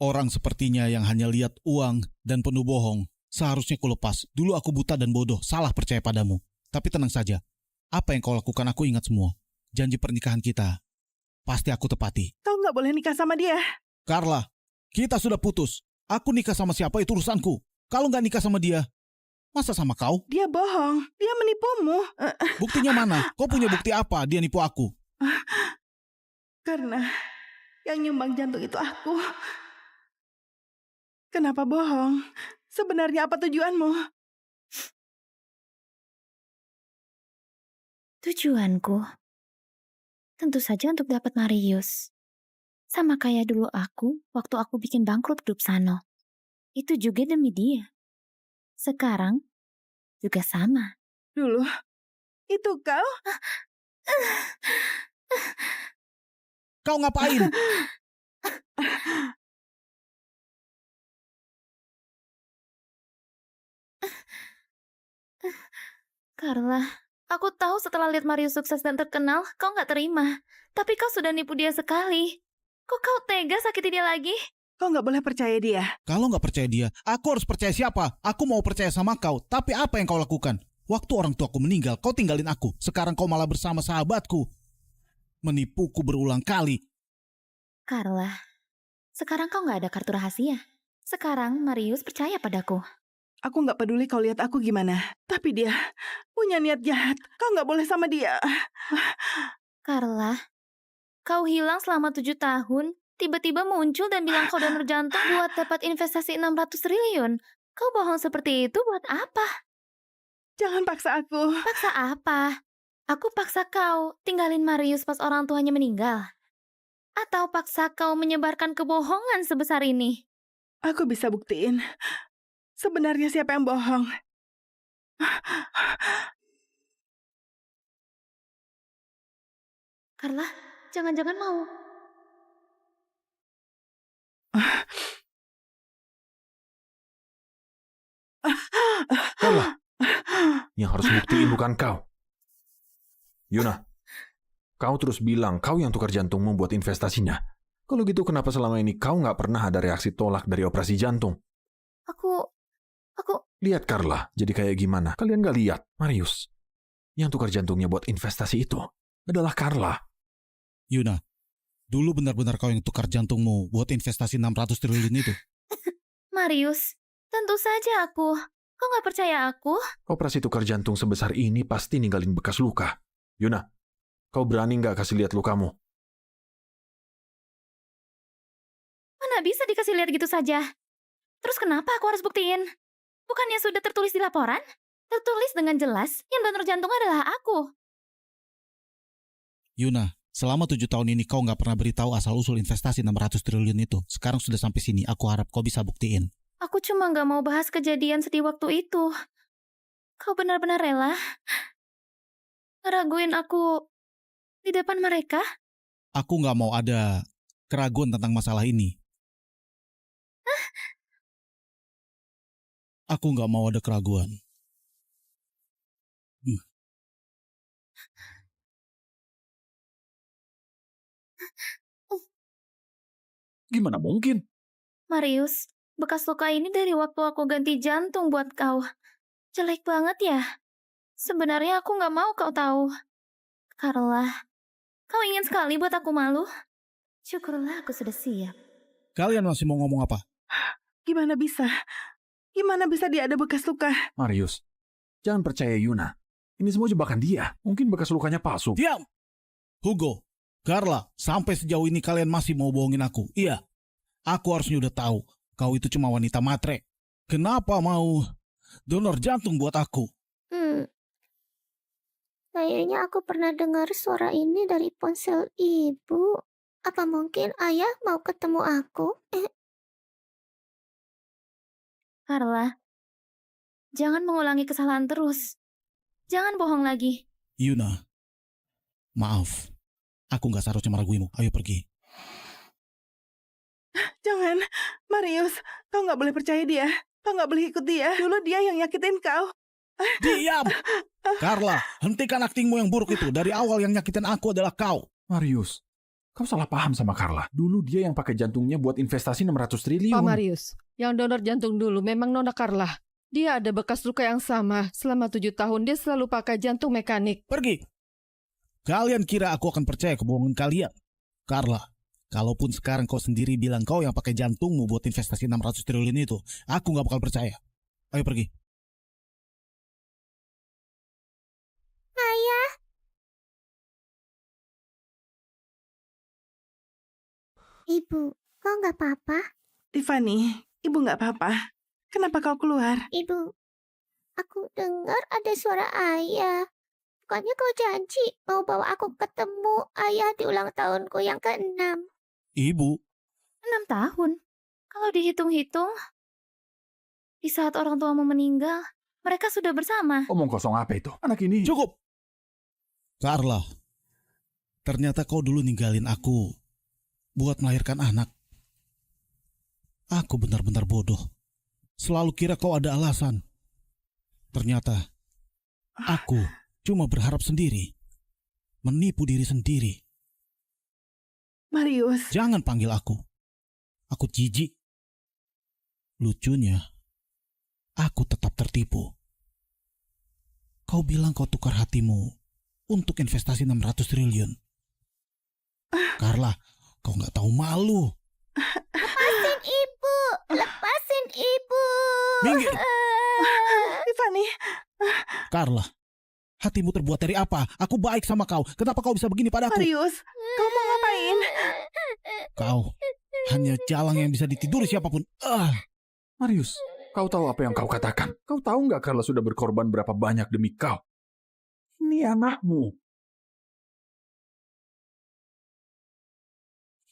Orang sepertinya yang hanya lihat uang dan penuh bohong, seharusnya ku lepas. Dulu aku buta dan bodoh, salah percaya padamu. Tapi tenang saja, apa yang kau lakukan aku ingat semua. Janji pernikahan kita, pasti aku tepati. Kau gak boleh nikah sama dia. Carla, kita sudah putus. Aku nikah sama siapa itu urusanku. Kalau nggak nikah sama dia, masa sama kau? Dia bohong. Dia menipumu. Buktinya mana? Kau punya bukti apa dia nipu aku? Karena yang nyumbang jantung itu aku. Kenapa bohong? Sebenarnya apa tujuanmu? Tujuanku, tentu saja untuk dapat Marius. Sama kayak dulu aku, waktu aku bikin bangkrut grup Sano. Itu juga demi dia. Sekarang, juga sama. Dulu, itu kau? Kau ngapain? Carla, aku tahu setelah lihat Marius sukses dan terkenal, kau nggak terima. Tapi kau sudah nipu dia sekali. Kok kau tega sakiti dia lagi? Kau gak boleh percaya dia. Kalau nggak percaya dia, aku harus percaya siapa? Aku mau percaya sama kau, tapi apa yang kau lakukan? Waktu orang tuaku meninggal, kau tinggalin aku. Sekarang kau malah bersama sahabatku. Menipuku berulang kali. Carla, sekarang kau nggak ada kartu rahasia. Sekarang Marius percaya padaku. Aku gak peduli kau lihat aku gimana. Tapi dia punya niat jahat. Kau gak boleh sama dia. Carla, kau hilang selama 7 tahun. Tiba-tiba muncul dan bilang kau donor jantung buat dapat investasi 600 triliun. Kau bohong seperti itu buat apa? Jangan paksa aku. Paksa apa? Aku paksa kau tinggalin Marius pas orang tuanya meninggal? Atau paksa kau menyebarkan kebohongan sebesar ini? Aku bisa buktiin. Sebenarnya siapa yang bohong? Carla, jangan-jangan mau. Carla, yang harus buktiin bukan kau. Yuna, kau terus bilang kau yang tukar jantungmu buat investasinya. Kalau gitu kenapa selama ini kau nggak pernah ada reaksi tolak dari operasi jantung? Aku... Lihat Carla, jadi kayak gimana? Kalian gak lihat, Marius. Yang tukar jantungnya buat investasi itu adalah Carla. Yuna, dulu benar-benar kau yang tukar jantungmu buat investasi 600 triliun itu. Marius, tentu saja aku. Kau nggak percaya aku? Operasi tukar jantung sebesar ini pasti ninggalin bekas luka. Yuna, kau berani nggak kasih lihat lukamu? Mana bisa dikasih lihat gitu saja? Terus kenapa aku harus buktiin? Bukannya sudah tertulis di laporan? Tertulis dengan jelas yang donor jantung adalah aku. Yuna, selama 7 tahun ini kau nggak pernah beritahu asal-usul investasi 600 triliun itu. Sekarang sudah sampai sini, aku harap kau bisa buktiin. Aku cuma nggak mau bahas kejadian sedih waktu itu. Kau benar-benar rela ngeraguin aku di depan mereka? Aku nggak mau ada keraguan tentang masalah ini. Aku nggak mau ada keraguan. Gimana mungkin? Marius, bekas luka ini dari waktu aku ganti jantung buat kau. Jelek banget ya? Sebenarnya aku nggak mau kau tahu. Carla, kau ingin sekali buat aku malu? Syukurlah aku sudah siap. Kalian masih mau ngomong apa? Gimana bisa? Gimana bisa dia ada bekas luka? Marius, jangan percaya Yuna. Ini semua jebakan dia. Mungkin bekas lukanya palsu. Diam! Hugo, Carla, sampai sejauh ini kalian masih mau bohongin aku. Iya, aku harusnya udah tahu kau itu cuma wanita matre. Kenapa mau donor jantung buat aku? Kayaknya aku pernah dengar suara ini dari ponsel ibu. Apa mungkin ayah mau ketemu aku? Carla, jangan mengulangi kesalahan terus. Jangan bohong lagi. Yuna, maaf. Aku nggak seharusnya meraguimu. Ayo pergi. Jangan, Marius, kau nggak boleh percaya dia. Kau nggak boleh ikut dia. Dulu dia yang nyakitin kau. Diam! Carla, hentikan aktingmu yang buruk itu. Dari awal yang nyakitin aku adalah kau. Marius, kau salah paham sama Carla. Dulu dia yang pakai jantungnya buat investasi 600 triliun. Pak Marius, yang donor jantung dulu memang Nona Carla. Dia ada bekas luka yang sama. Selama 7 tahun dia selalu pakai jantung mekanik. Pergi. Kalian kira aku akan percaya kebohongan kalian? Carla, kalaupun sekarang kau sendiri bilang kau yang pakai jantungmu buat investasi 600 triliun itu, aku nggak bakal percaya. Ayo pergi. Ayah, Ibu, kau nggak apa-apa? Tiffany, ibu nggak apa-apa. Kenapa kau keluar? Ibu, aku dengar ada suara ayah. Bukannya kau janji mau bawa aku ketemu ayah di ulang tahunku yang ke-6. Ibu, 6 tahun. Kalau dihitung-hitung, di saat orang tuamu meninggal, mereka sudah bersama. Omong kosong apa itu? Anak ini... cukup. Carla, ternyata kau dulu ninggalin aku buat melahirkan anak. Aku benar-benar bodoh. Selalu kira kau ada alasan. Ternyata aku cuma berharap sendiri. Menipu diri sendiri. Marius, Jangan panggil aku. Aku jijik. Lucunya, aku tetap tertipu. Kau bilang kau tukar hatimu untuk investasi 600 triliun. Carla, kau nggak tahu malu. Lepasin ibu, lepasin ibu. Minggir. Tiffany, Carla, hatimu terbuat dari apa? Aku baik sama kau. Kenapa kau bisa begini padaku? Marius, kau mau ngapain? Kau hanya jalang yang bisa ditiduri siapapun. Marius, kau tahu apa yang kau katakan? Kau tahu nggak Carla sudah berkorban berapa banyak demi kau? Ini anakmu.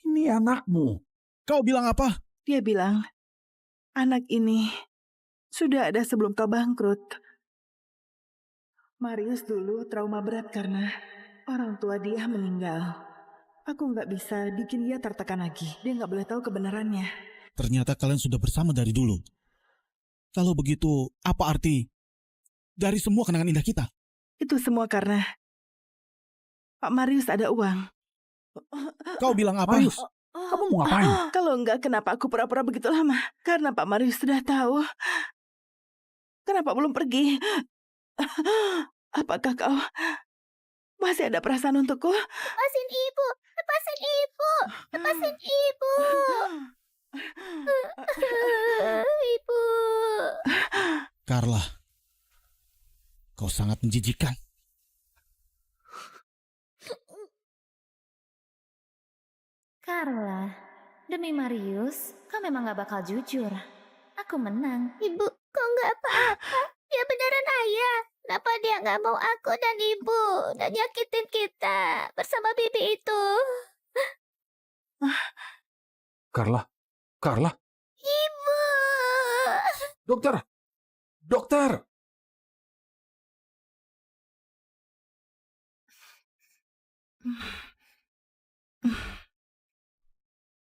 Ini anakmu. Kau bilang apa? Dia bilang, anak ini sudah ada sebelum kau bangkrut. Marius dulu trauma berat karena orang tua dia meninggal. Aku nggak bisa bikin dia tertekan lagi. Dia nggak boleh tahu kebenarannya. Ternyata kalian sudah bersama dari dulu. Kalau begitu, apa arti dari semua kenangan indah kita? Itu semua karena Pak Marius ada uang. Kau bilang apa? Marius, kamu mau ngapain? Kalau enggak, kenapa aku pura-pura begitu lama? Karena Pak Marius sudah tahu. Kenapa belum pergi? Apakah kau masih ada perasaan untukku? Lepasin ibu, lepasin ibu, lepasin ibu. Ibu. Carla, kau sangat menjijikan. Carla, demi Marius, kau memang gak bakal jujur. Aku menang. Ibu, kok nggak apa-apa? Dia beneran ayah. Kenapa dia nggak mau aku dan ibu dan nyakitin kita bersama bibi itu? Carla, Carla, Ibu. dokter, dokter.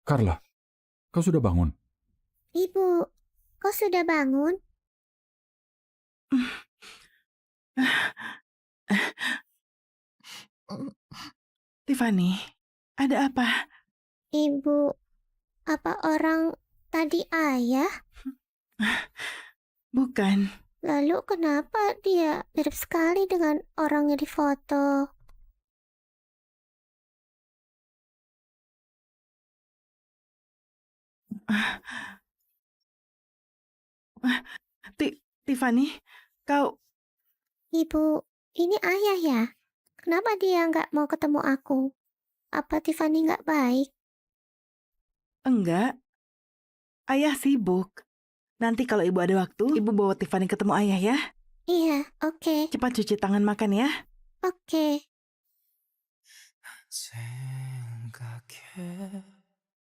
Carla, kau sudah bangun? Ibu, kau sudah bangun? Tiffany, ada apa? Ibu, apa orang tadi ayah? Bukan. Lalu kenapa dia mirip sekali dengan orang yang difoto? Tiffany, kau... Ibu, ini ayah ya? Kenapa dia nggak mau ketemu aku? Apa Tiffany nggak baik? Enggak. Ayah sibuk. Nanti kalau ibu ada waktu, ibu bawa Tiffany ketemu ayah ya. Iya, oke. Cepat cuci tangan makan ya. Oke.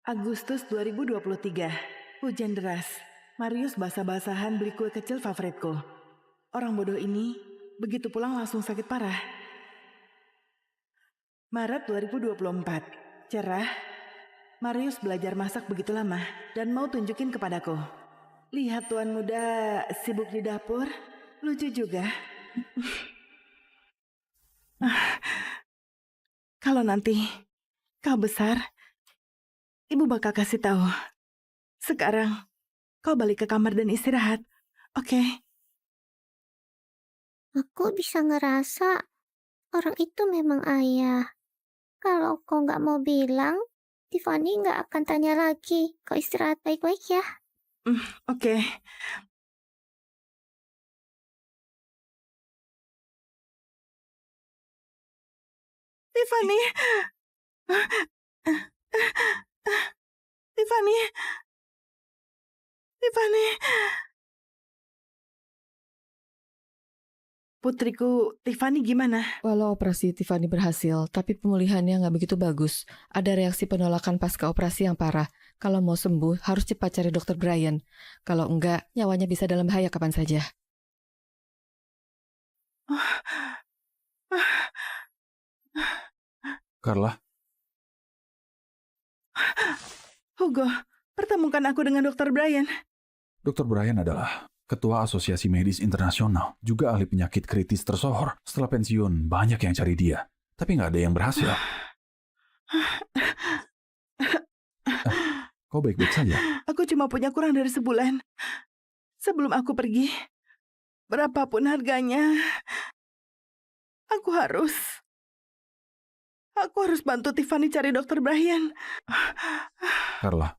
Agustus 2023. Hujan deras. Marius basah-basahan beli kue kecil favoritku. Orang bodoh ini begitu pulang langsung sakit parah. Maret 2024. Cerah. Marius belajar masak begitu lama dan mau tunjukin kepadaku. Lihat tuan muda sibuk di dapur. Lucu juga. Kalau nanti kau besar, ibu bakal kasih tahu. Sekarang kau balik ke kamar dan istirahat. Oke? Aku bisa ngerasa orang itu memang ayah. Kalau kau nggak mau bilang, Tiffany nggak akan tanya lagi. Kau istirahat baik-baik ya. Oke. Tiffany. Tiffany. Tiffany. Putriku, Tiffany gimana? Walau operasi Tiffany berhasil, tapi pemulihannya nggak begitu bagus. Ada reaksi penolakan pasca operasi yang parah. Kalau mau sembuh, harus cepat cari dokter Brian. Kalau enggak, nyawanya bisa dalam bahaya kapan saja. Carla, Hugo, pertemukan aku dengan dokter Brian. Dr. Brian adalah Ketua Asosiasi Medis Internasional, juga ahli penyakit kritis tersohor. Setelah pensiun, banyak yang cari dia. Tapi nggak ada yang berhasil. Kau baik-baik saja? Aku cuma punya kurang dari sebulan. Sebelum aku pergi, berapapun harganya, aku harus bantu Tiffany cari dokter Brian. Carla,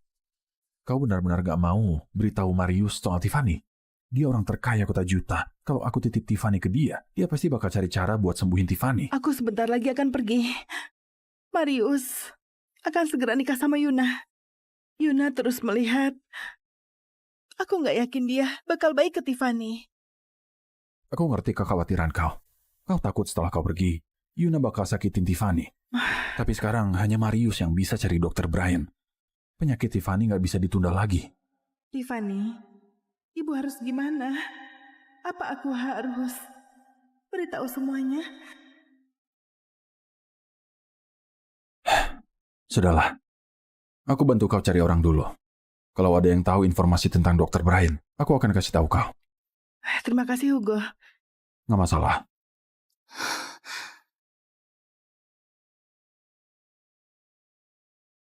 kau benar-benar gak mau beritahu Marius soal Tiffany? Dia orang terkaya kota juta. Kalau aku titip Tiffany ke dia, dia pasti bakal cari cara buat sembuhin Tiffany. Aku sebentar lagi akan pergi. Marius akan segera nikah sama Yuna. Yuna terus melihat. Aku gak yakin dia bakal baik ke Tiffany. Aku ngerti kekhawatiran kau. Kau takut setelah kau pergi, Yuna bakal sakitin Tiffany. Tapi sekarang hanya Marius yang bisa cari dokter Brian. Penyakit Tiffany gak bisa ditunda lagi. Tiffany, ibu harus gimana? Apa aku harus beritahu semuanya? Sudahlah. Aku bantu kau cari orang dulu. Kalau ada yang tahu informasi tentang dokter Brian, aku akan kasih tahu kau. Terima kasih, Hugo. Nggak masalah.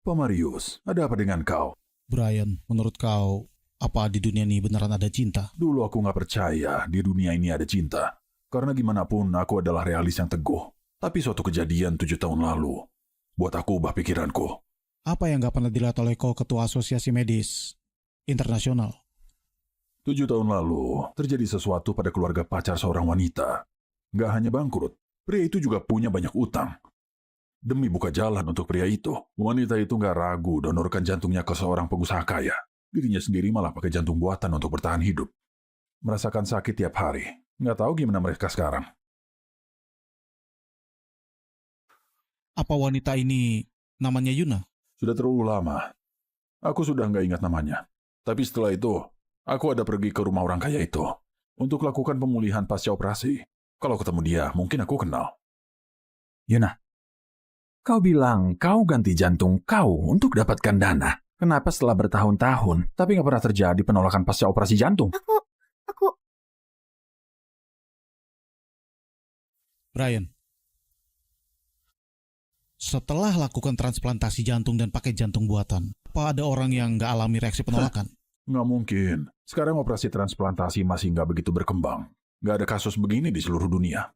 Pak Marius, ada apa dengan kau? Brian, menurut kau, apa di dunia ini beneran ada cinta? Dulu aku nggak percaya di dunia ini ada cinta. Karena gimana pun aku adalah realis yang teguh. Tapi suatu kejadian 7 tahun lalu buat aku ubah pikiranku. Apa yang gak pernah dilihat oleh kau Ketua Asosiasi Medis Internasional? 7 tahun lalu terjadi sesuatu pada keluarga pacar seorang wanita. Nggak hanya bangkrut, pria itu juga punya banyak utang. Demi buka jalan untuk pria itu, wanita itu nggak ragu donorkan jantungnya ke seorang pengusaha kaya. Dirinya sendiri malah pakai jantung buatan untuk bertahan hidup. Merasakan sakit tiap hari. Nggak tahu gimana mereka sekarang. Apa wanita ini namanya Yuna? Sudah terlalu lama. Aku sudah nggak ingat namanya. Tapi setelah itu, aku ada pergi ke rumah orang kaya itu untuk lakukan pemulihan pasca operasi. Kalau ketemu dia, mungkin aku kenal. Yuna, kau bilang kau ganti jantung kau untuk dapatkan dana. Kenapa setelah bertahun-tahun, tapi nggak pernah terjadi penolakan pasca operasi jantung? Aku... Brian, setelah lakukan transplantasi jantung dan pakai jantung buatan, apa ada orang yang nggak alami reaksi penolakan? Nggak mungkin. Sekarang operasi transplantasi masih nggak begitu berkembang. Nggak ada kasus begini di seluruh dunia.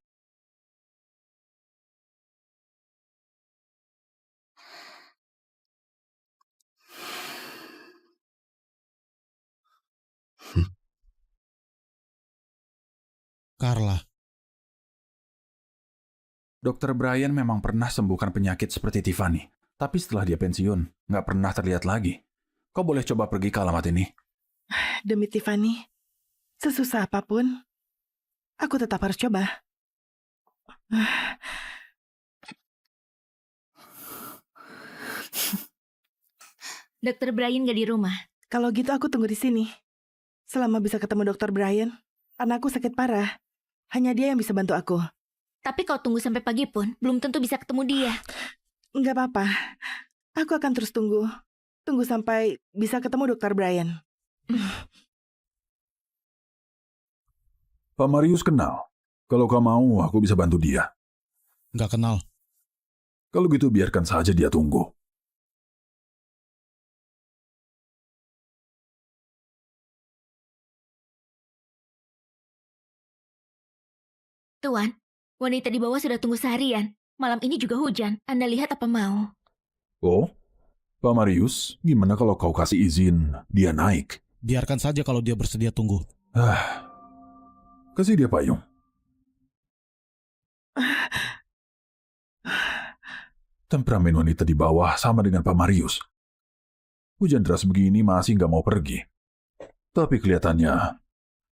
Carla, Dokter Brian memang pernah sembuhkan penyakit seperti Tiffany. Tapi setelah dia pensiun, nggak pernah terlihat lagi. Kau boleh coba pergi ke alamat ini. Demi Tiffany, sesusah apapun, aku tetap harus coba. Dokter Brian gak di rumah. Kalau gitu aku tunggu di sini. Selama bisa ketemu Dokter Brian, anakku sakit parah. Hanya dia yang bisa bantu aku. Tapi kau tunggu sampai pagi pun, belum tentu bisa ketemu dia. Nggak apa-apa. Aku akan terus tunggu. Tunggu sampai bisa ketemu Dokter Brian. Pak Marius kenal. Kalau kau mau, aku bisa bantu dia. nggak kenal. Kalau gitu biarkan saja dia tunggu. Tuan, wanita di bawah sudah tunggu seharian. Malam ini juga hujan. Anda lihat apa mau? Oh, Pak Marius, gimana kalau kau kasih izin dia naik? Biarkan saja kalau dia bersedia tunggu. Kasih dia payung. Temperamen wanita di bawah sama dengan Pak Marius. Hujan deras begini masih nggak mau pergi. Tapi kelihatannya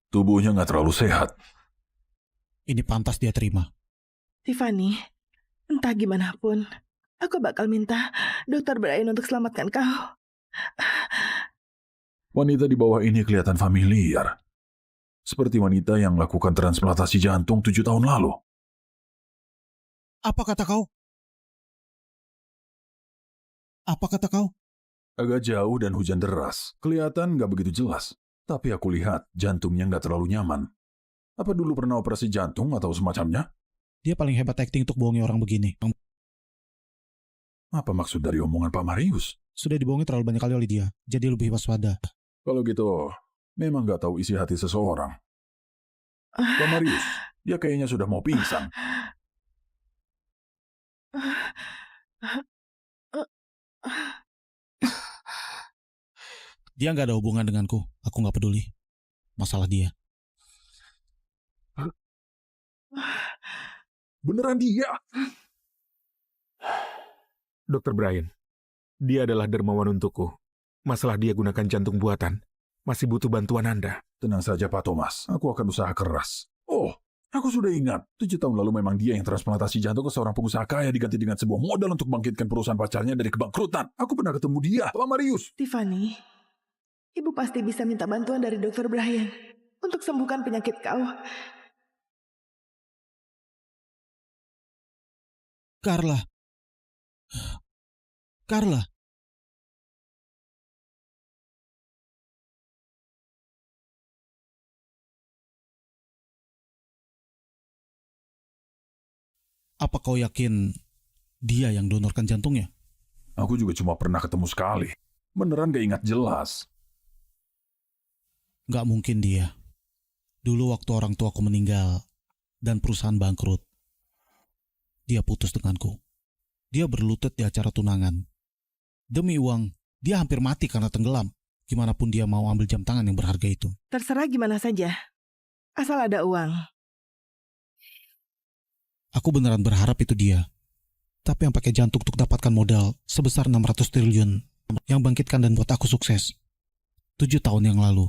tubuhnya nggak terlalu sehat. Ini pantas dia terima. Tiffany, entah gimana pun, aku bakal minta Dokter Brian untuk selamatkan kau. Wanita di bawah ini kelihatan familiar. Seperti wanita yang melakukan transplantasi jantung 7 tahun lalu. Apa kata kau? Apa kata kau? Agak jauh dan hujan deras. Kelihatan nggak begitu jelas. Tapi aku lihat jantungnya nggak terlalu nyaman. Apa dulu pernah operasi jantung atau semacamnya? Dia paling hebat acting untuk bohongi orang begini. Apa maksud dari omongan Pak Marius? Sudah dibohongi terlalu banyak kali oleh dia, jadi lebih waspada. Kalau gitu, memang nggak tahu isi hati seseorang. Pak Marius, dia kayaknya sudah mau pingsan. Dia nggak ada hubungan denganku. Aku nggak peduli. Masalah dia. Beneran dia? Dr. Brian, dia adalah dermawan untukku. Masalah dia gunakan jantung buatan. Masih butuh bantuan Anda. Tenang saja Pak Thomas, aku akan usaha keras. Oh, aku sudah ingat. 7 tahun lalu memang dia yang transplantasi jantung ke seorang pengusaha kaya diganti dengan sebuah modal untuk bangkitkan perusahaan pacarnya dari kebangkrutan. Aku pernah ketemu dia, Pak Marius. Tiffany, ibu pasti bisa minta bantuan dari Dokter Brian untuk sembuhkan penyakit kau. Carla. Carla. Apa kau yakin dia yang donorkan jantungnya? Aku juga cuma pernah ketemu sekali. Beneran gak ingat jelas. Gak mungkin dia. Dulu waktu orang tuaku meninggal dan perusahaan bangkrut, dia putus denganku. Dia berlutut di acara tunangan. Demi uang, dia hampir mati karena tenggelam. Gimanapun dia mau ambil jam tangan yang berharga itu. Terserah gimana saja, asal ada uang. Aku beneran berharap itu dia. Tapi yang pakai jantung untuk dapatkan modal sebesar 600 triliun yang bangkitkan dan buat aku sukses 7 tahun yang lalu.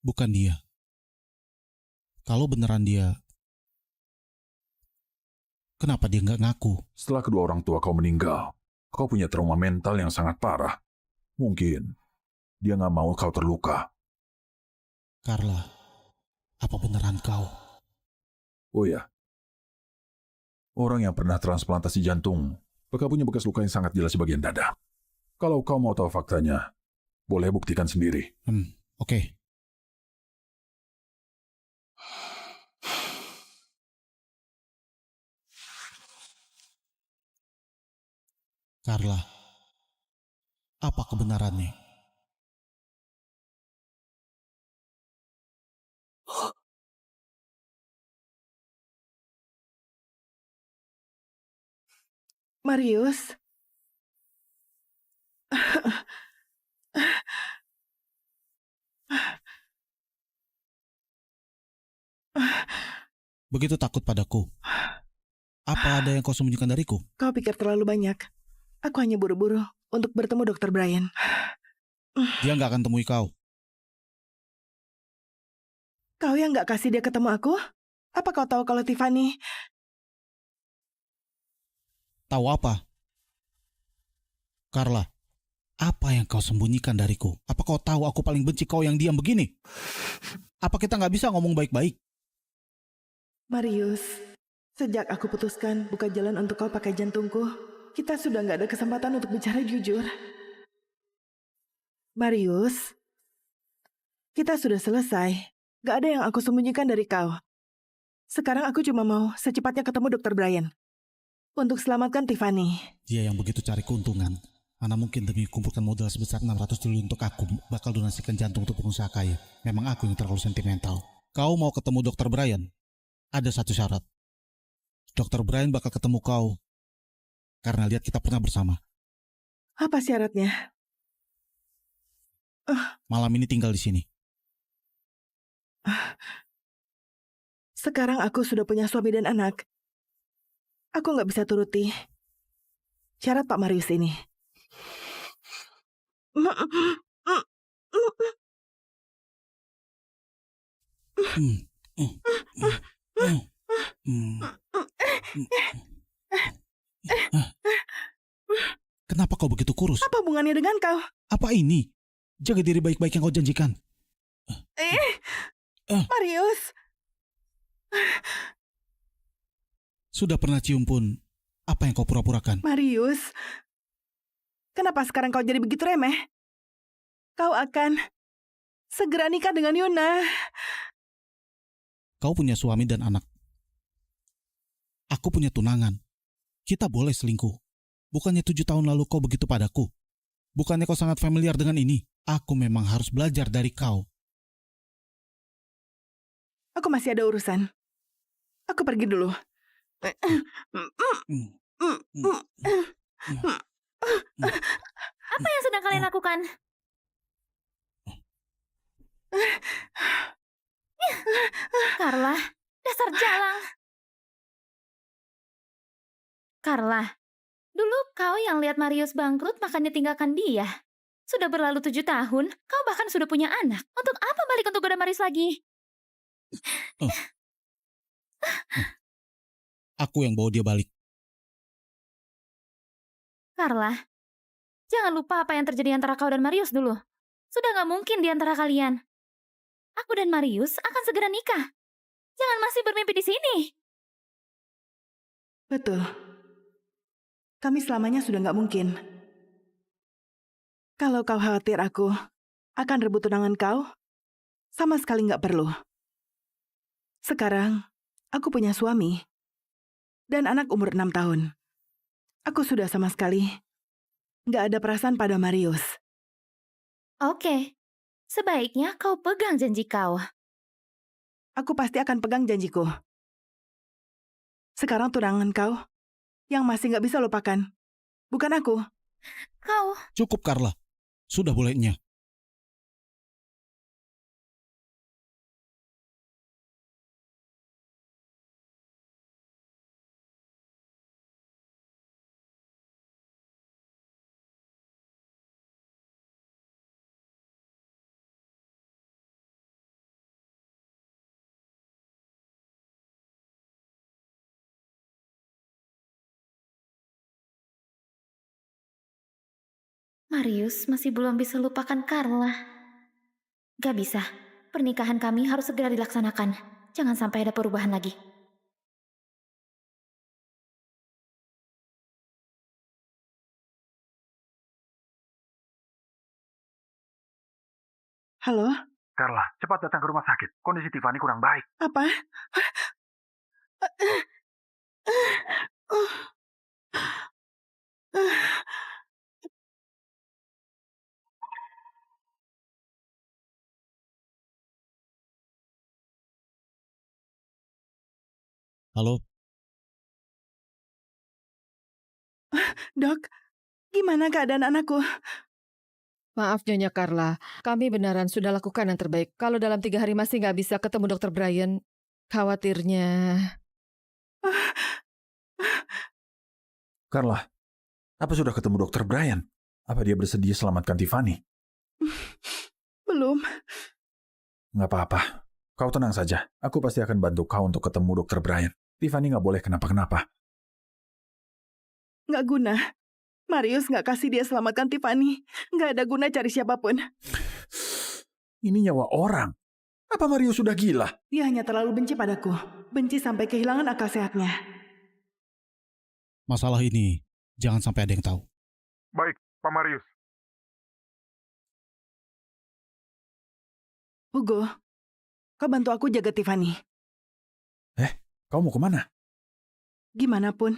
Bukan dia. Kalau beneran dia, kenapa dia nggak ngaku? Setelah kedua orang tua kau meninggal, kau punya trauma mental yang sangat parah. Mungkin dia nggak mau kau terluka. Carla, apa beneran kau? Oh ya, orang yang pernah transplantasi jantung Kau punya bekas luka yang sangat jelas di bagian dada. Kalau kau mau tahu faktanya, boleh buktikan sendiri. Oke. Carla, apa kebenarannya? Marius? Begitu takut padaku. Apa ada yang kau sembunyikan dariku? Kau pikir terlalu banyak. Aku hanya buru-buru untuk bertemu Dr. Brian. Dia nggak akan temui kau. Kau yang nggak kasih dia ketemu aku? Apa kau tahu kalau Tiffany... Tahu apa? Carla, apa yang kau sembunyikan dariku? Apa kau tahu aku paling benci kau yang diam begini? Apa kita nggak bisa ngomong baik-baik? Marius, sejak aku putuskan buka jalan untuk kau pakai jantungku, kita sudah nggak ada kesempatan untuk bicara jujur. Marius, kita sudah selesai. Gak ada yang aku sembunyikan dari kau. Sekarang aku cuma mau secepatnya ketemu Dr. Brian. Untuk selamatkan Tiffany. Dia yang begitu cari keuntungan. Mana mungkin demi kumpulkan modal sebesar 600 triliun untuk aku bakal donasikan jantung untuk pengusaha kaya. Memang aku yang terlalu sentimental. Kau mau ketemu Dr. Brian? Ada satu syarat. Dr. Brian bakal ketemu kau karena lihat kita pernah bersama. Apa syaratnya? Malam ini tinggal di sini. Sekarang aku sudah punya suami dan anak. Aku nggak bisa turuti syarat Pak Marius ini. Kenapa kau begitu kurus? Apa hubungannya dengan kau? Apa ini? Jaga diri baik-baik yang kau janjikan. Marius. Sudah pernah cium pun, apa yang kau pura-purakan? Marius. Kenapa sekarang kau jadi begitu remeh? Kau akan segera nikah dengan Yuna. Kau punya suami dan anak. Aku punya tunangan. Kita boleh selingkuh. Bukannya 7 tahun lalu kau begitu padaku. Bukannya kau sangat familiar dengan ini. Aku memang harus belajar dari kau. Aku masih ada urusan. Aku pergi dulu. Apa yang sedang kalian lakukan? Carla, dasar jalang. Carla, dulu kau yang lihat Marius bangkrut makanya tinggalkan dia. Sudah berlalu 7 tahun, kau bahkan sudah punya anak. Untuk apa balik untuk goda Marius lagi? Aku yang bawa dia balik. Carla, jangan lupa apa yang terjadi antara kau dan Marius dulu. Sudah gak mungkin di antara kalian. Aku dan Marius akan segera nikah. Jangan masih bermimpi di sini. Betul. Kami selamanya sudah nggak mungkin. Kalau kau khawatir aku akan rebut tunangan kau, sama sekali nggak perlu. Sekarang, aku punya suami dan anak umur 6 tahun. Aku sudah sama sekali nggak ada perasaan pada Marius. Oke, sebaiknya kau pegang janji kau. Aku pasti akan pegang janjiku. Sekarang tunangan kau yang masih nggak bisa lupakan, bukan aku. Kau... Cukup, Carla. Sudah bolehnya. Marius masih belum bisa lupakan Carla. Gak bisa. Pernikahan kami harus segera dilaksanakan. Jangan sampai ada perubahan lagi. Halo? Carla, cepat datang ke rumah sakit. Kondisi Tiffany kurang baik. Apa? Halo, Dok, gimana keadaan anakku? Maaf Nyonya Carla, kami benaran sudah lakukan yang terbaik. Kalau dalam 3 hari masih nggak bisa ketemu Dokter Brian, khawatirnya... Carla, apa sudah ketemu Dokter Brian? Apa dia bersedia selamatkan Tiffany? Belum. Nggak apa-apa. Kau tenang saja. Aku pasti akan bantu kau untuk ketemu Dokter Brian. Tiffany nggak boleh kenapa-kenapa. Nggak guna. Marius nggak kasih dia selamatkan Tiffany. Nggak ada guna cari siapapun. Ini nyawa orang. Apa Marius sudah gila? Dia hanya terlalu benci padaku. Benci sampai kehilangan akal sehatnya. masalah ini jangan sampai ada yang tahu. Baik, Pak Marius. Hugo, kau bantu aku jaga Tiffany. Kau mau kemana? Gimana pun,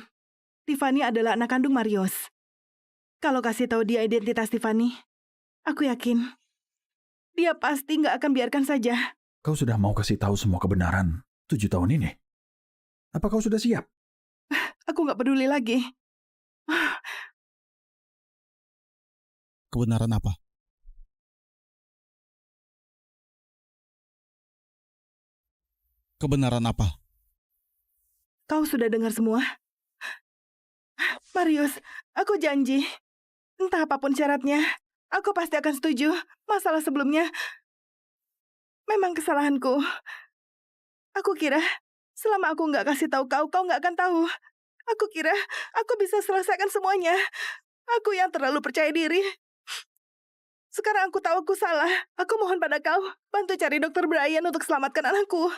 Tiffany adalah anak kandung Marius. Kalau kasih tahu dia identitas Tiffany, aku yakin dia pasti nggak akan biarkan saja. Kau sudah mau kasih tahu semua kebenaran 7 tahun ini? Apa kau sudah siap? Aku nggak peduli lagi. Kebenaran apa? Kebenaran apa? Kau sudah dengar semua? Marius, aku janji. Entah apapun syaratnya, aku pasti akan setuju. Masalah sebelumnya memang kesalahanku. Aku kira selama aku nggak kasih tahu kau nggak akan tahu. Aku kira aku bisa selesaikan semuanya. Aku yang terlalu percaya diri. Sekarang aku tahu aku salah. Aku mohon pada kau, bantu cari Dokter Brian untuk selamatkan anakku.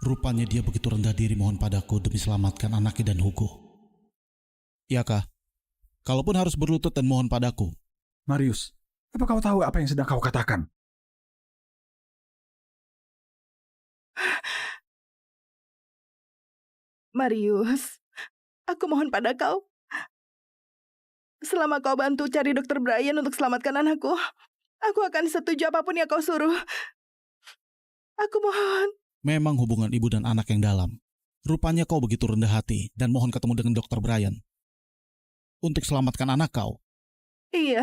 Rupanya dia begitu rendah diri mohon padaku demi selamatkan anaknya dan Hugo. Iya kah? Kalaupun harus berlutut dan mohon padaku. Marius, apa kau tahu apa yang sedang kau katakan? Marius, aku mohon pada kau. Selama kau bantu cari Dokter Brian untuk selamatkan anakku, aku akan setuju apapun yang kau suruh. Aku mohon. Memang hubungan ibu dan anak yang dalam. Rupanya kau begitu rendah hati dan mohon ketemu dengan Dokter Brian. Untuk selamatkan anak kau. Iya.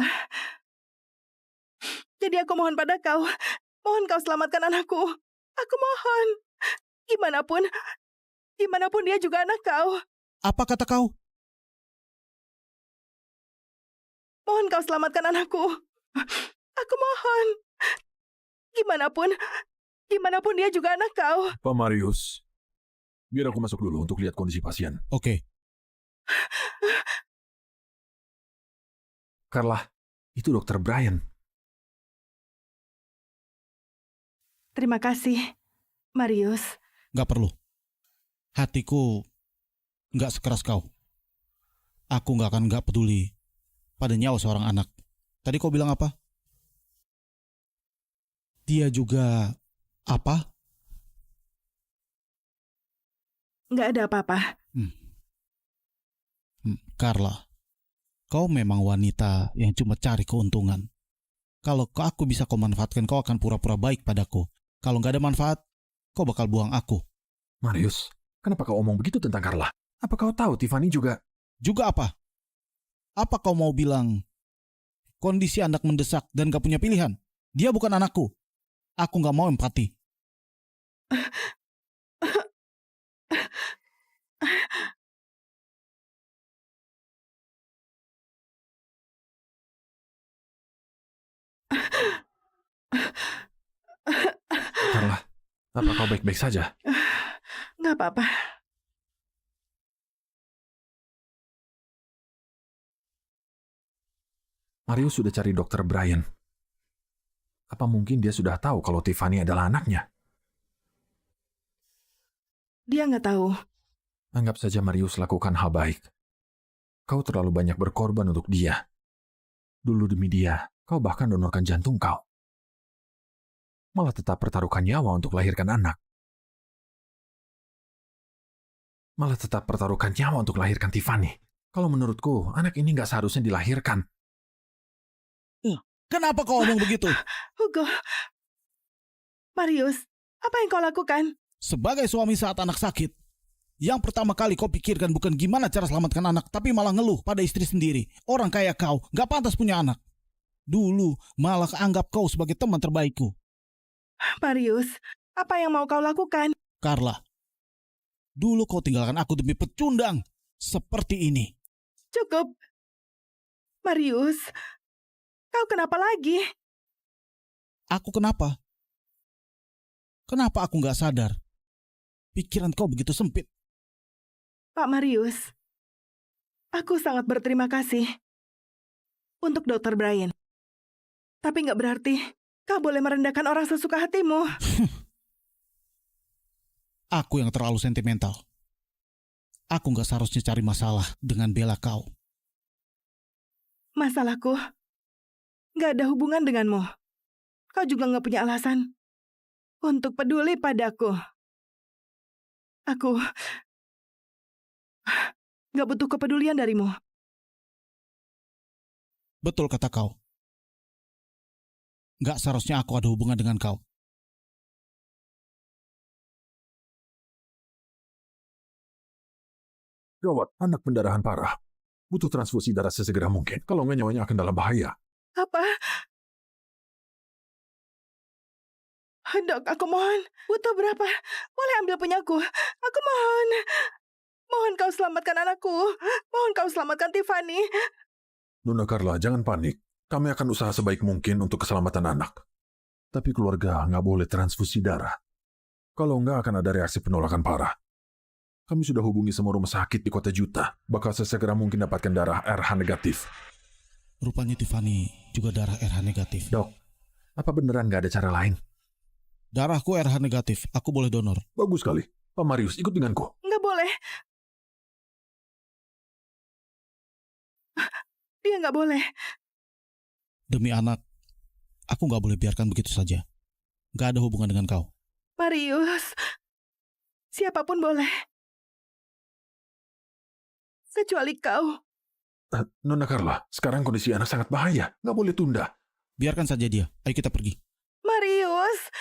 Jadi aku mohon pada kau. Mohon kau selamatkan anakku. Aku mohon. Gimanapun dia juga anak kau. Apa kata kau? Mohon kau selamatkan anakku. Aku mohon. Gimanapun dia juga anak kau. Pak Marius, biar aku masuk dulu untuk lihat kondisi pasien. Oke. Carla, itu Dokter Brian. Terima kasih, Marius. Gak perlu. Hatiku gak sekeras kau. Aku gak akan gak peduli pada nyawa seorang anak. Tadi kau bilang apa? Dia juga apa? Nggak ada apa-apa. Carla, kau memang wanita yang cuma cari keuntungan. Kalau aku bisa kau manfaatkan, kau akan pura-pura baik padaku. Kalau nggak ada manfaat, kau bakal buang aku. Marius, kenapa kau omong begitu tentang Carla? Apa kau tahu Tiffany juga... Juga apa? Apa kau mau bilang kondisi anak mendesak dan gak punya pilihan? Dia bukan anakku. Aku gak mau empati. Carla, apa kau baik-baik saja? Nggak apa-apa. Marius sudah cari Dokter Brian. Apa mungkin dia sudah tahu kalau Tiffany adalah anaknya? Dia nggak tahu. Anggap saja Marius lakukan hal baik. Kau terlalu banyak berkorban untuk dia. Dulu demi dia, kau bahkan donorkan jantung kau. malah tetap pertaruhkan nyawa untuk melahirkan anak. Malah tetap pertaruhkan nyawa untuk melahirkan Tiffany. Kalau menurutku, anak ini nggak seharusnya dilahirkan. Kenapa kau ngomong begitu? Hugo. Marius, apa yang kau lakukan? Sebagai suami saat anak sakit, yang pertama kali kau pikirkan bukan gimana cara selamatkan anak, tapi malah ngeluh pada istri sendiri. Orang kayak kau gak pantas punya anak. Dulu malah anggap kau sebagai teman terbaikku. Marius, apa yang mau kau lakukan? Carla, dulu kau tinggalkan aku demi pecundang seperti ini. Cukup. Marius, kau kenapa lagi? Aku kenapa? Kenapa aku gak sadar? Pikiran kau begitu sempit. Pak Marius, aku sangat berterima kasih untuk Dr. Brian. Tapi nggak berarti kau boleh merendahkan orang sesuka hatimu. Aku yang terlalu sentimental. Aku gak seharusnya cari masalah dengan bela kau. Masalahku nggak ada hubungan denganmu. Kau juga nggak punya alasan untuk peduli padaku. Aku nggak butuh kepedulian darimu. Betul kata kau. Gak seharusnya aku ada hubungan dengan kau. Gawat, anak pendarahan parah. Butuh transfusi darah sesegera mungkin. Kalau nggak, nyawanya akan dalam bahaya. Apa? Dok, aku mohon. Butuh berapa? Boleh ambil punyaku. Aku mohon. Mohon kau selamatkan anakku. Mohon kau selamatkan Tiffany. Nona Carla, jangan panik. Kami akan usaha sebaik mungkin untuk keselamatan anak. Tapi keluarga nggak boleh transfusi darah. Kalau nggak akan ada reaksi penolakan parah. Kami sudah hubungi semua rumah sakit di kota Juta. Bakal sesegera mungkin dapatkan darah RH negatif. Rupanya Tiffany juga darah RH negatif. Dok, apa beneran nggak ada cara lain? Darahku RH negatif. Aku boleh donor. Bagus sekali. Pak Marius, ikut denganku. Nggak boleh. Dia nggak boleh. Demi anak, aku gak boleh biarkan begitu saja. Gak ada hubungan dengan kau. Marius, siapapun boleh. Kecuali kau. Nona Carla, sekarang kondisi anak sangat bahaya. Nggak boleh tunda. Biarkan saja dia. Ayo kita pergi. Marius,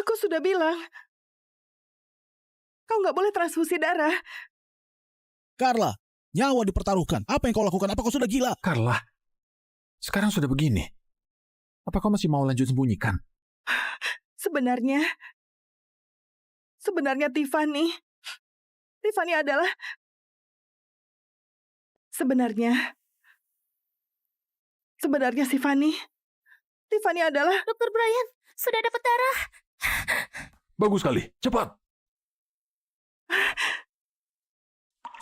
aku sudah bilang. Kau nggak boleh transfusi darah. Carla, nyawa dipertaruhkan. Apa yang kau lakukan? Apa kau sudah gila? Carla, sekarang sudah begini. Apa kau masih mau lanjut sembunyikan? Sebenarnya Tiffany adalah sebenarnya Tiffany adalah Dr. Brian, sudah dapat darah. Bagus sekali, cepat.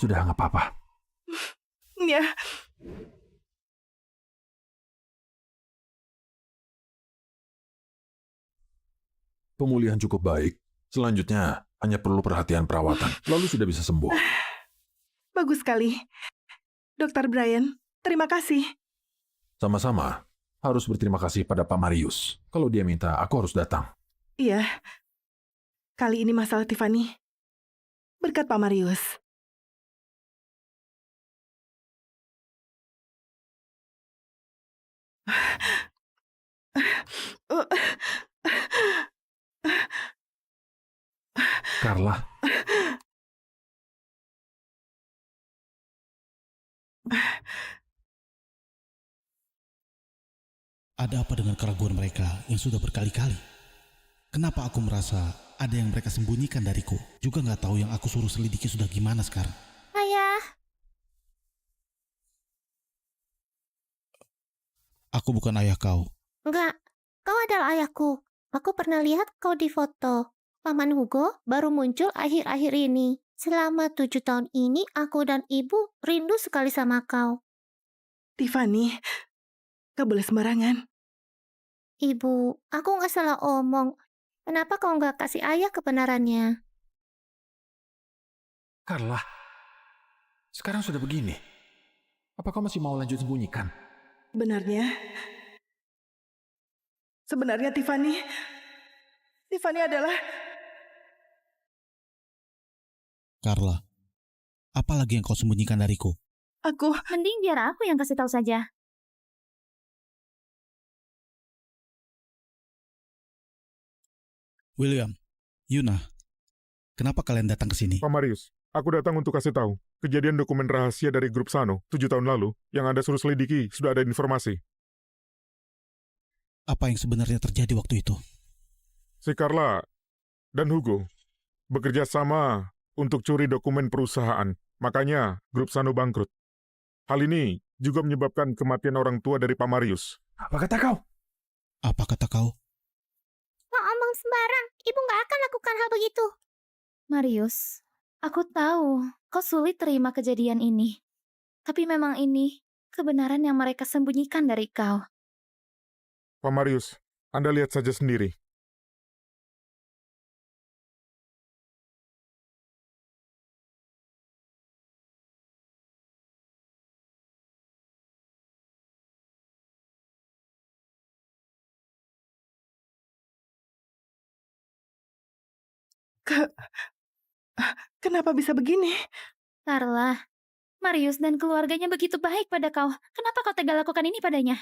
Sudah nggak apa-apa. ya. Pemulihan cukup baik. Selanjutnya hanya perlu perhatian perawatan. Lalu sudah bisa sembuh. Bagus sekali. Dr. Brian, terima kasih. Sama-sama. Harus berterima kasih pada Pak Marius. Kalau dia minta, aku harus datang. Iya. Kali ini masalah Tiffany. Berkat Pak Marius. Carla. Ada apa dengan keraguan mereka yang sudah berkali-kali? Kenapa aku merasa ada yang mereka sembunyikan dariku? Juga nggak tahu yang aku suruh selidiki sudah gimana sekarang. Ayah, Aku bukan ayah kau. enggak. Kau adalah ayahku. Aku pernah lihat kau di foto. Paman Hugo baru muncul akhir-akhir ini. Selama 7 tahun ini, aku dan ibu rindu sekali sama kau. Tiffany, gak boleh sembarangan. Ibu, aku nggak salah omong. Kenapa kau nggak kasih ayah kebenarannya? Carla. Sekarang sudah begini. Apa kau masih mau lanjut sembunyikan? Sebenarnya Tiffany adalah... Carla, apa lagi yang kau sembunyikan dariku? Aku... Mending biar aku yang kasih tahu saja. William, Yuna, kenapa kalian datang ke sini? Pak Marius, aku datang untuk kasih tahu. Kejadian dokumen rahasia dari grup Sano 7 tahun lalu yang Anda suruh selidiki sudah ada informasi. Apa yang sebenarnya terjadi waktu itu? Si Carla dan Hugo bekerja sama untuk curi dokumen perusahaan. Makanya grup Sano bangkrut. Hal ini juga menyebabkan kematian orang tua dari Pak Marius. Apa kata kau? Apa kata kau? Mau omong sembarang, ibu nggak akan lakukan hal begitu. Marius, aku tahu kau sulit terima kejadian ini. Tapi memang ini kebenaran yang mereka sembunyikan dari kau. Pak Marius, Anda lihat saja sendiri. Kenapa bisa begini? Carla, Marius dan keluarganya begitu baik pada kau. Kenapa kau tega lakukan ini padanya?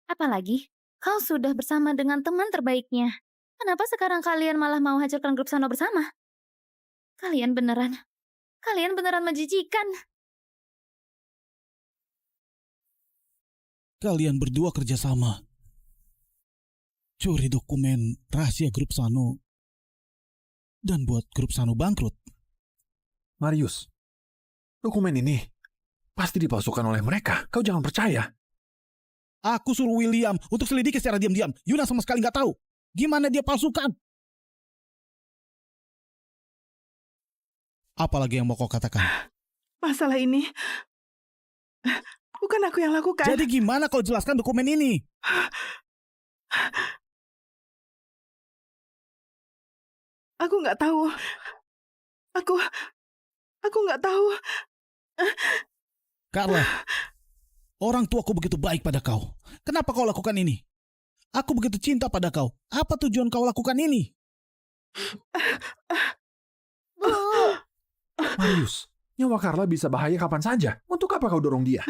Apalagi, kau sudah bersama dengan teman terbaiknya. Kenapa sekarang kalian malah mau hancurkan grup Sano bersama? Kalian beneran menjijikan. Kalian berdua kerjasama. Curi dokumen rahasia grup Sano. Dan buat grup Sano bangkrut. Marius, dokumen ini pasti dipalsukan oleh mereka. Kau jangan percaya. Aku suruh William untuk selidiki secara diam-diam. Yuna sama sekali nggak tahu. Gimana dia palsukan? Apalagi yang mau kau katakan? Masalah ini bukan aku yang lakukan. Jadi gimana kau jelaskan dokumen ini? Aku nggak tahu. Aku nggak tahu. Carla, orang tuaku begitu baik pada kau. Kenapa kau lakukan ini? Aku begitu cinta pada kau. Apa tujuan kau lakukan ini? Bu, Marius, nyawa Carla bisa bahaya kapan saja. Untuk apa kau dorong dia?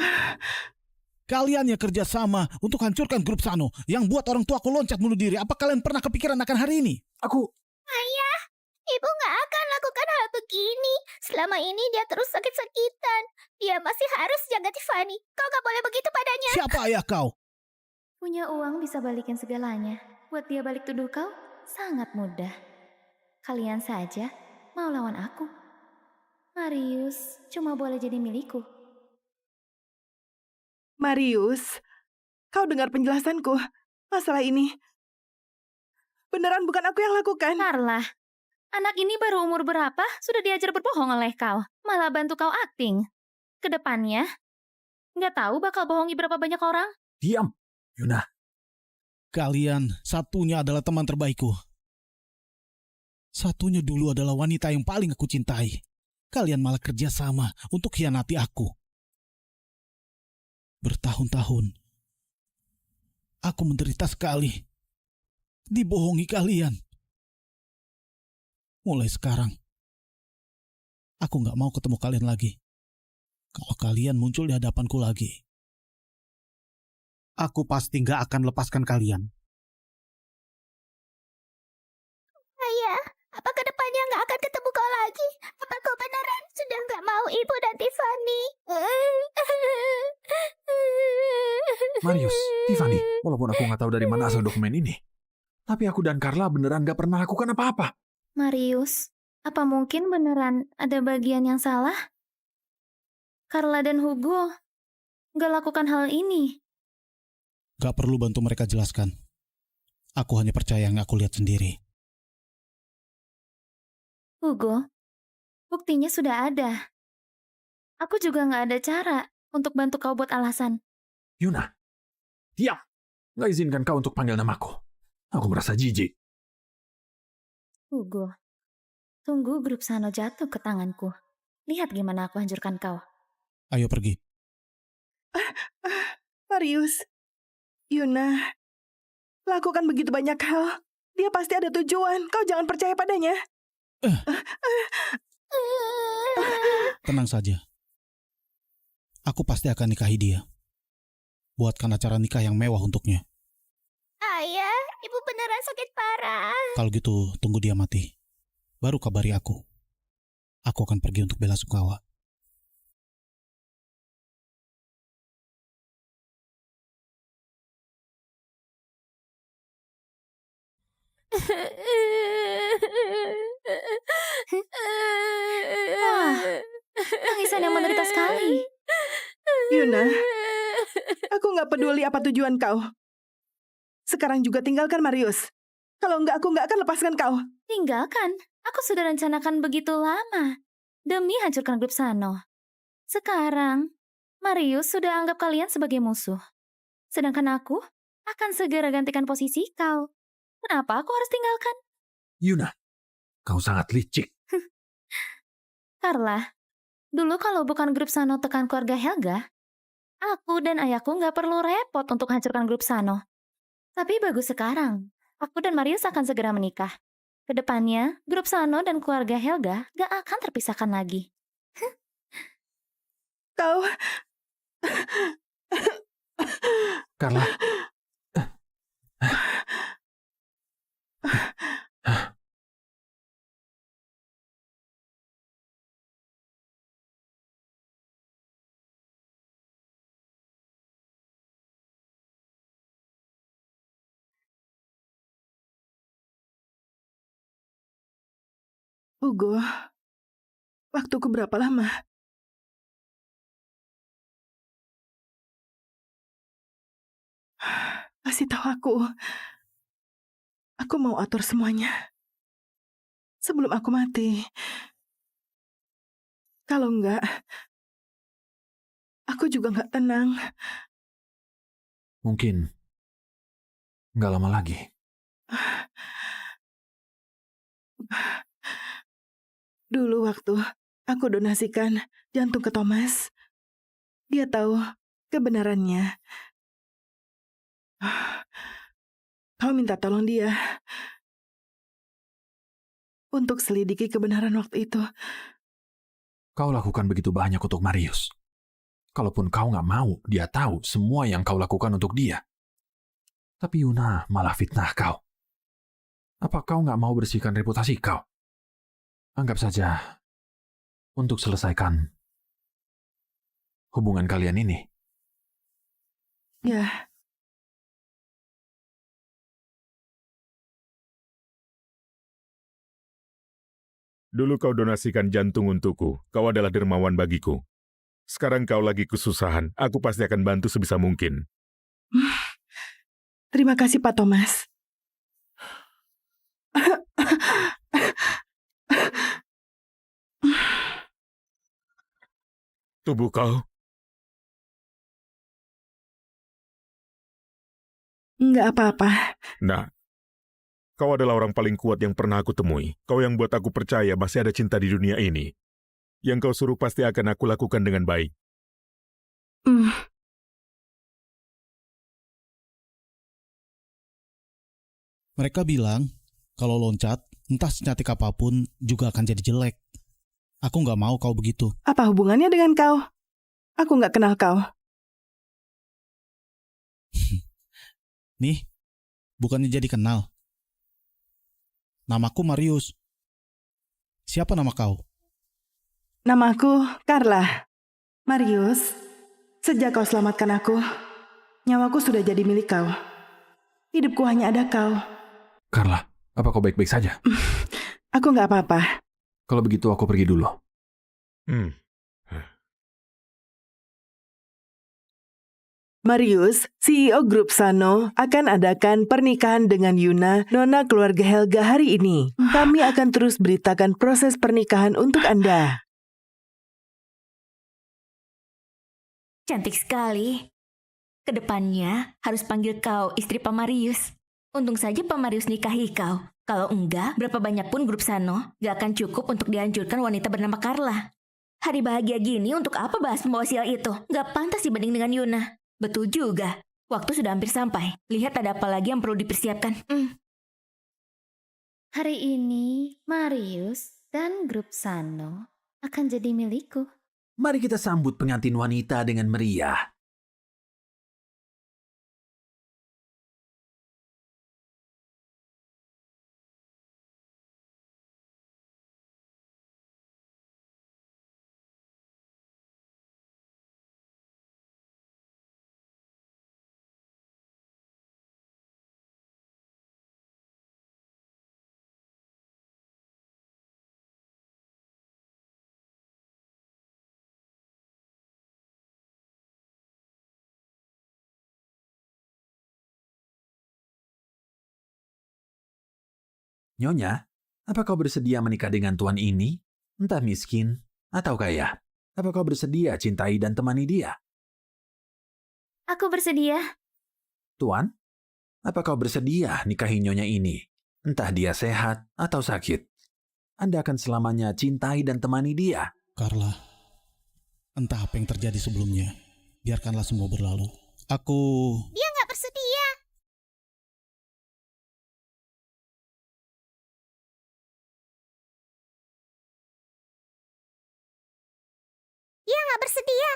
Kalian yang kerja sama untuk hancurkan grup Sano yang buat orang tuaku loncat bunuh diri. Apa kalian pernah kepikiran akan hari ini? Aku... ayah, ibu nggak akan lakukan hal begini. Selama ini dia terus sakit-sakitan. Dia masih harus jaga Tiffany. Kau nggak boleh begitu padanya. Siapa ayah kau? Punya uang bisa balikin segalanya. Buat dia balik tuduh kau, sangat mudah. Kalian saja mau lawan aku. Marius cuma boleh jadi milikku. Marius, kau dengar penjelasanku. Masalah ini beneran bukan aku yang lakukan. Carla, anak ini baru umur berapa sudah diajar berbohong oleh kau. Malah bantu kau akting. Kedepannya, nggak tahu bakal bohongi berapa banyak orang. Diam, Yuna. Kalian satunya adalah teman terbaikku. Satunya dulu adalah wanita yang paling aku cintai. Kalian malah kerja sama untuk khianati aku. Bertahun-tahun, aku menderita sekali. Dibohongi kalian. Mulai sekarang, aku gak mau ketemu kalian lagi. Kalau kalian muncul di hadapanku lagi, aku pasti gak akan lepaskan kalian. Ayah, apa kedepannya nggak akan ketemu kau lagi? Apa kau beneran sudah nggak mau ibu dan Tiffany? Marius, Tiffany, walaupun aku nggak tahu dari mana asal dokumen ini, tapi aku dan Carla beneran nggak pernah lakukan apa-apa. Marius, apa mungkin beneran ada bagian yang salah? Carla dan Hugo nggak lakukan hal ini. Gak perlu bantu mereka jelaskan. Aku hanya percaya yang aku lihat sendiri. Hugo, buktinya sudah ada. Aku juga nggak ada cara untuk bantu kau buat alasan. Yuna, diam. Nggak izinkan kau untuk panggil namaku. Aku merasa jijik. Hugo, tunggu grup Sano jatuh ke tanganku. Lihat gimana aku hancurkan kau. Ayo pergi. Marius, Yuna, lakukan begitu banyak hal. Dia pasti ada tujuan. Kau jangan percaya padanya. Tenang saja. Aku pasti akan nikahi dia. Buatkan acara nikah yang mewah untuknya. Ayah, ibu beneran sakit parah. Kalau gitu, tunggu dia mati. Baru kabari aku. Aku akan pergi untuk bela sungkawa. Wah, tangisan yang menderita sekali. Yuna, aku nggak peduli apa tujuan kau. Sekarang juga tinggalkan Marius. Kalau enggak, aku nggak akan lepaskan kau. Tinggalkan. Aku sudah rencanakan begitu lama. Demi hancurkan grup Sano. Sekarang, Marius sudah anggap kalian sebagai musuh. Sedangkan aku akan segera gantikan posisi kau. Kenapa aku harus tinggalkan? Yuna, kau sangat licik. Carla, dulu kalau bukan grup Sano tekan keluarga Helga, aku dan ayahku nggak perlu repot untuk hancurkan grup Sano. Tapi bagus sekarang, aku dan Marius akan segera menikah. Kedepannya, grup Sano dan keluarga Helga gak akan terpisahkan lagi. Kau... Carla. Hugo, waktuku berapa lama? Kasih tahu aku. Aku mau atur semuanya. Sebelum aku mati. Kalau enggak, aku juga enggak tenang. Mungkin nggak lama lagi. Dulu waktu aku donasikan jantung ke Thomas, dia tahu kebenarannya. Kau minta tolong dia untuk selidiki kebenaran waktu itu. Kau lakukan begitu banyak untuk Marius. Kalaupun kau nggak mau, dia tahu semua yang kau lakukan untuk dia. Tapi Yuna malah fitnah kau. Apa kau nggak mau bersihkan reputasi kau? Anggap saja untuk selesaikan hubungan kalian ini. Ya, Dulu kau donasikan jantung untukku. Kau adalah dermawan bagiku. Sekarang kau lagi kesusahan. Aku pasti akan bantu sebisa mungkin. terima kasih Pak Thomas. Tubuh kau, Enggak apa-apa. nah, kau adalah orang paling kuat yang pernah aku temui. Kau yang buat aku percaya masih ada cinta di dunia ini. Yang kau suruh pasti akan aku lakukan dengan baik. Hmm. Mereka bilang, kalau loncat, entah secantik apapun juga akan jadi jelek. Aku nggak mau kau begitu. Apa hubungannya dengan kau? Aku nggak kenal kau. Nih, bukannya jadi kenal. Namaku Marius. Siapa nama kau? Namaku Carla. Marius, sejak kau selamatkan aku, nyawaku sudah jadi milik kau. Hidupku hanya ada kau. Carla, apa kau baik-baik saja? Aku nggak apa-apa. Kalau begitu aku pergi dulu. Marius, CEO Grup Sano, akan adakan pernikahan dengan Yuna, nona keluarga Helga hari ini. Kami akan terus beritakan proses pernikahan untuk Anda. Cantik sekali. Kedepannya harus panggil kau istri Pak Marius. Untung saja Pak Marius nikahi kau. Kalau enggak, berapa banyak pun grup Sano gak akan cukup untuk dihancurkan wanita bernama Carla. Hari bahagia gini untuk apa bahas pembawa sial itu? Gak pantas dibanding dengan Yuna. Betul juga. Waktu sudah hampir sampai. Lihat ada apa lagi yang perlu dipersiapkan. Hari ini, Marius dan grup Sano akan jadi milikku. Mari kita sambut pengantin wanita dengan meriah. Nyonya, apa kau bersedia menikah dengan tuan ini? Entah miskin atau kaya. Apa kau bersedia cintai dan temani dia? Aku bersedia. Tuan, apa kau bersedia nikahi nyonya ini? Entah dia sehat atau sakit. Anda akan selamanya cintai dan temani dia. Carla, entah apa yang terjadi sebelumnya. Biarkanlah semua berlalu. Aku... Dia nggak bersedia. Dia nggak bersedia.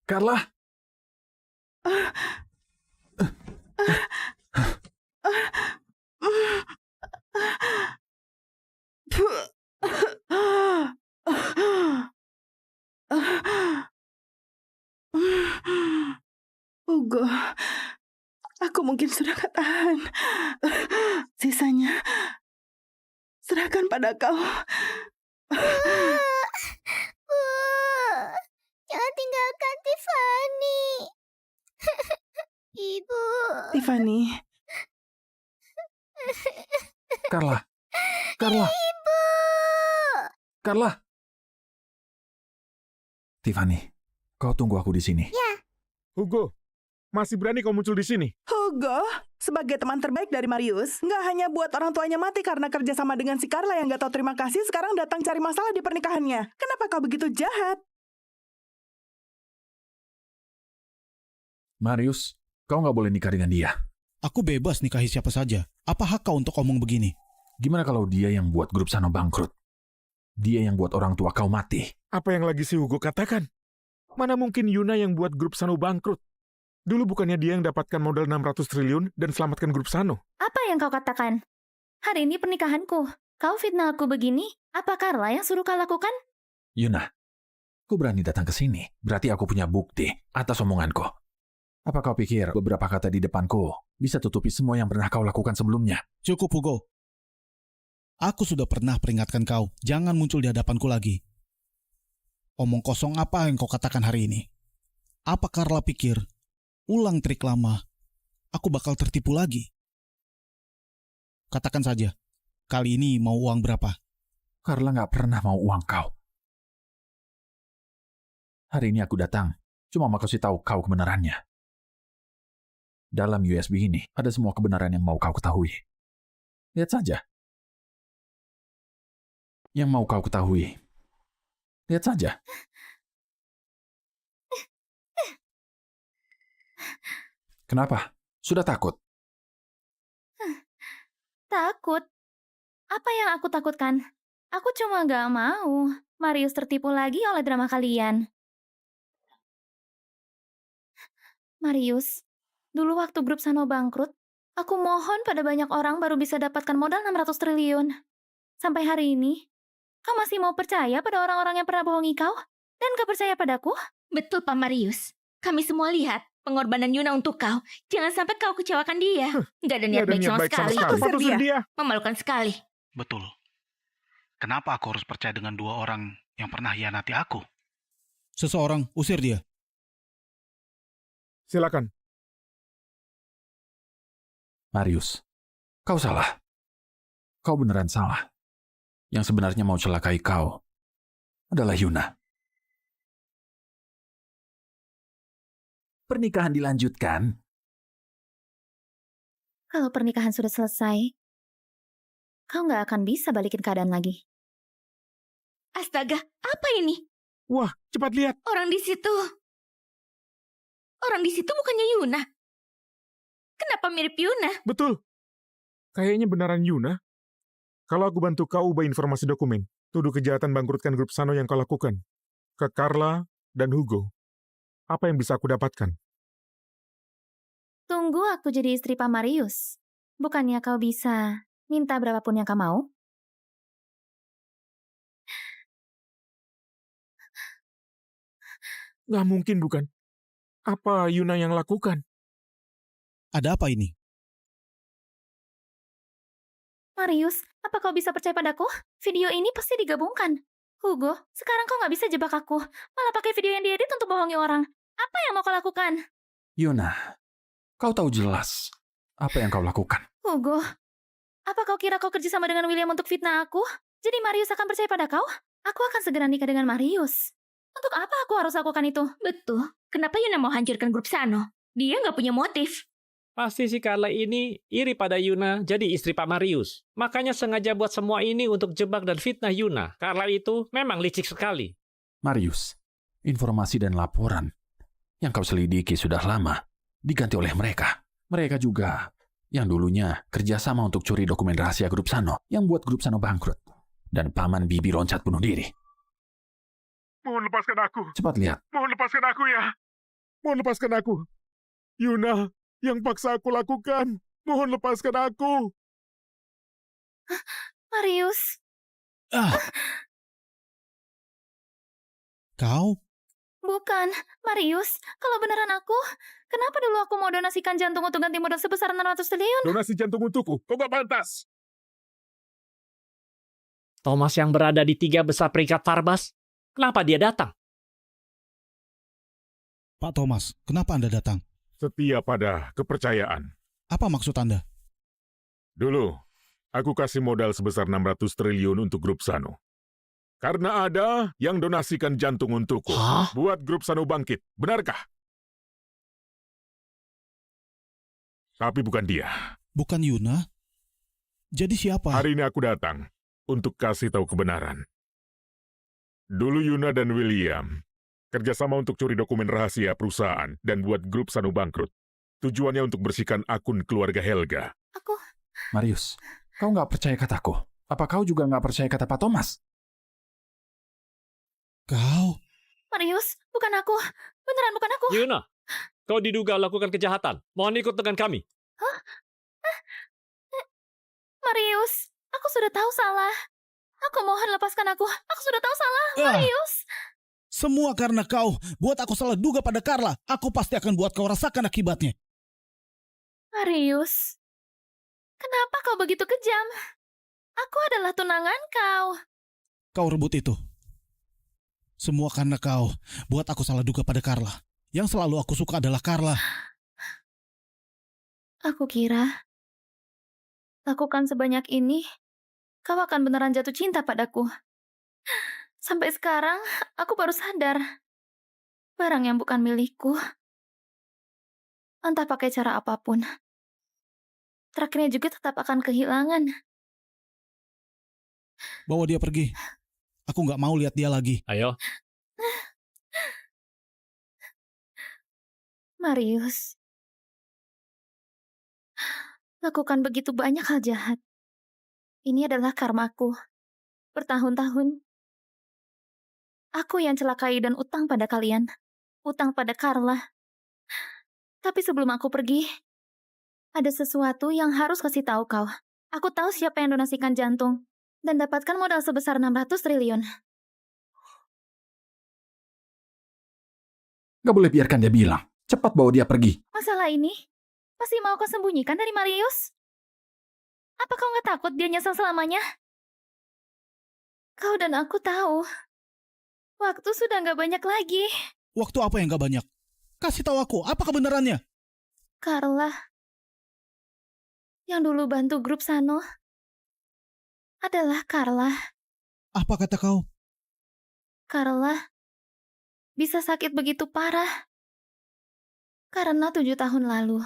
Carla! Hugo, aku mungkin sudah gak tahan. Sisanya, serahkan pada kau. Jangan tinggalkan Tiffany. Ibu. Tiffany, Carla! Carla! Ibu. Carla! Tiffany, kau tunggu aku di sini. Hugo, masih berani kau muncul di sini? Hugo, sebagai teman terbaik dari Marius, nggak hanya buat orang tuanya mati karena kerja sama dengan si Carla yang nggak tahu terima kasih, sekarang datang cari masalah di pernikahannya. Kenapa kau begitu jahat? Marius, kau nggak boleh nikah dengan dia. Aku bebas nikahi siapa saja. Apa hak kau untuk ngomong begini? Gimana kalau dia yang buat grup Sano bangkrut? Dia yang buat orang tua kau mati. Apa yang lagi si Hugo katakan? Mana mungkin Yuna yang buat grup Sano bangkrut? Dulu bukannya dia yang dapatkan modal 600 triliun dan selamatkan grup Sano? Apa yang kau katakan? Hari ini pernikahanku. Kau fitnah aku begini? Apa Carla yang suruh kau lakukan? Yuna, kau berani datang ke sini. Berarti aku punya bukti atas omonganku. Apa kau pikir beberapa kata di depanku bisa tutupi semua yang pernah kau lakukan sebelumnya? Cukup, Hugo. Aku sudah pernah peringatkan kau, jangan muncul di hadapanku lagi. Omong kosong apa yang kau katakan hari ini? Apa Carla pikir, ulang trik lama, aku bakal tertipu lagi? Katakan saja, kali ini mau uang berapa? Carla nggak pernah mau uang kau. Hari ini aku datang, cuma mau kasih tahu kau kebenarannya. Dalam USB ini, ada semua kebenaran yang mau kau ketahui. Lihat saja. Yang mau kau ketahui. Lihat saja. Kenapa? Sudah takut? Takut? Apa yang aku takutkan? Aku cuma gak mau Marius tertipu lagi oleh drama kalian. Marius, dulu waktu grup Sano bangkrut, aku mohon pada banyak orang baru bisa dapatkan modal 600 triliun. Sampai hari ini, kau masih mau percaya pada orang-orang yang pernah bohongi kau? Dan gak percaya padaku? Betul, Pak Marius. Kami semua lihat pengorbanan Yuna untuk kau. Jangan sampai kau kecewakan dia. Nggak ada niat baik sama sekali. Putusin dia. Memalukan sekali. Betul. Kenapa aku harus percaya dengan dua orang yang pernah hianati aku? Seseorang usir dia. Silakan. Marius, kau salah. Kau beneran salah. Yang sebenarnya mau celakai kau adalah Yuna. Pernikahan dilanjutkan. Kalau pernikahan sudah selesai, kau nggak akan bisa balikin keadaan lagi. Astaga, apa ini? Wah, cepat lihat. Orang di situ. Orang di situ bukannya Yuna. Kenapa mirip Yuna? Betul. Kayaknya beneran Yuna. Kalau aku bantu kau ubah informasi dokumen, tuduh kejahatan bangkrutkan grup Sano yang kau lakukan ke Carla dan Hugo, apa yang bisa aku dapatkan? Tunggu aku jadi istri Pak Marius. Bukannya kau bisa minta berapapun yang kau mau? Nggak mungkin, bukan? Apa Yuna yang lakukan? Ada apa ini? Marius, apa kau bisa percaya padaku? Video ini pasti digabungkan. Hugo, sekarang kau nggak bisa jebak aku. Malah pakai video yang diedit untuk bohongi orang. Apa yang mau kau lakukan? Yuna, kau tahu jelas apa yang kau lakukan. Hugo, apa kau kira kau kerja sama dengan William untuk fitnah aku? Jadi Marius akan percaya pada kau? Aku akan segera nikah dengan Marius. Untuk apa aku harus lakukan itu? Betul. Kenapa Yuna mau hancurkan grup Sano? Dia nggak punya motif. Pasti si Carla ini iri pada Yuna jadi istri Pak Marius. Makanya sengaja buat semua ini untuk jebak dan fitnah Yuna. Carla itu memang licik sekali. Marius, informasi dan laporan yang kau selidiki sudah lama diganti oleh mereka. Mereka juga yang dulunya kerjasama untuk curi dokumen rahasia grup Sano yang buat grup Sano bangkrut. Dan paman Bibi loncat bunuh diri. Mohon lepaskan aku. Cepat lihat. Mohon lepaskan aku ya. Mohon lepaskan aku. Yuna, yang paksa aku lakukan. Mohon lepaskan aku. Marius, Kau? bukan. Marius, kalau beneran aku, kenapa dulu aku mau donasikan jantung untuk ganti modal sebesar 600 triliun? Donasi jantung untukku. Kau gak pantas. Thomas yang berada di 3 besar peringkat Farbas, kenapa dia datang? Pak Thomas, kenapa Anda datang? Setia pada kepercayaan. Apa maksud Anda? Dulu, aku kasih modal sebesar 600 triliun untuk grup Sano. Karena ada yang donasikan jantung untukku. Hah? Buat grup Sano bangkit. Benarkah? Tapi bukan dia. Bukan Yuna? Jadi siapa? Hari ini aku datang untuk kasih tahu kebenaran. Dulu Yuna dan William kerjasama untuk curi dokumen rahasia perusahaan dan buat grup Sano bangkrut. Tujuannya untuk bersihkan akun keluarga Helga. Marius, kau nggak percaya kataku? Apa kau juga nggak percaya kata Pak Thomas? Kau? Marius, bukan aku. Beneran bukan aku. Yuna, kau diduga lakukan kejahatan. Mohon ikut dengan kami. Marius, aku sudah tahu salah. Aku mohon lepaskan aku. Aku sudah tahu salah, Marius. Semua karena kau buat aku salah duga pada Carla. Aku pasti akan buat kau rasakan akibatnya. Marius, kenapa kau begitu kejam? Aku adalah tunangan kau. Kau rebut itu. Semua karena kau buat aku salah duga pada Carla. Yang selalu aku suka adalah Carla. Aku kira lakukan sebanyak ini, kau akan beneran jatuh cinta padaku. Sampai sekarang, aku baru sadar. Barang yang bukan milikku, entah pakai cara apapun, terakhirnya juga tetap akan kehilangan. Bawa dia pergi. Aku nggak mau lihat dia lagi. Ayo. Marius, lakukan begitu banyak hal jahat. Ini adalah karmaku. Bertahun-tahun, aku yang celakai dan utang pada kalian. Utang pada Carla. Tapi sebelum aku pergi, ada sesuatu yang harus kasih tahu kau. Aku tahu siapa yang donasikan jantung dan dapatkan modal sebesar 600 triliun. Gak boleh biarkan dia bilang. Cepat bawa dia pergi. Masalah ini masih mau kau sembunyikan dari Marius? Apa kau nggak takut dia nyesel selamanya? Kau dan aku tahu. Waktu sudah nggak banyak lagi. Waktu apa yang nggak banyak? Kasih tahu aku, apa kebenarannya? Carla, yang dulu bantu grup Sano, adalah Carla. Apa kata kau? Carla bisa sakit begitu parah Karena 7 tahun lalu,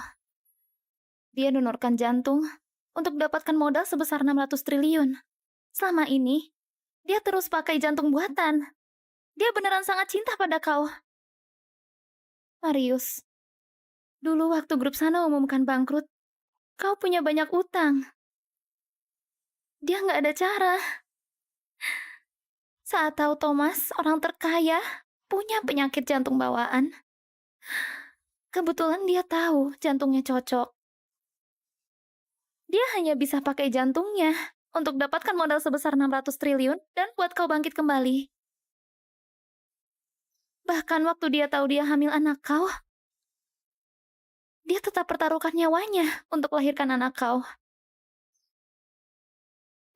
dia donorkan jantung untuk dapatkan modal sebesar 600 triliun. Selama ini, dia terus pakai jantung buatan. Dia beneran sangat cinta pada kau. Marius, dulu waktu grup Sano umumkan bangkrut, kau punya banyak utang. Dia nggak ada cara. Saat tahu Thomas, orang terkaya, punya penyakit jantung bawaan. Kebetulan dia tahu jantungnya cocok. Dia hanya bisa pakai jantungnya untuk dapatkan modal sebesar 600 triliun dan buat kau bangkit kembali. Bahkan waktu dia tahu dia hamil anak kau, dia tetap pertaruhkan nyawanya untuk melahirkan anak kau.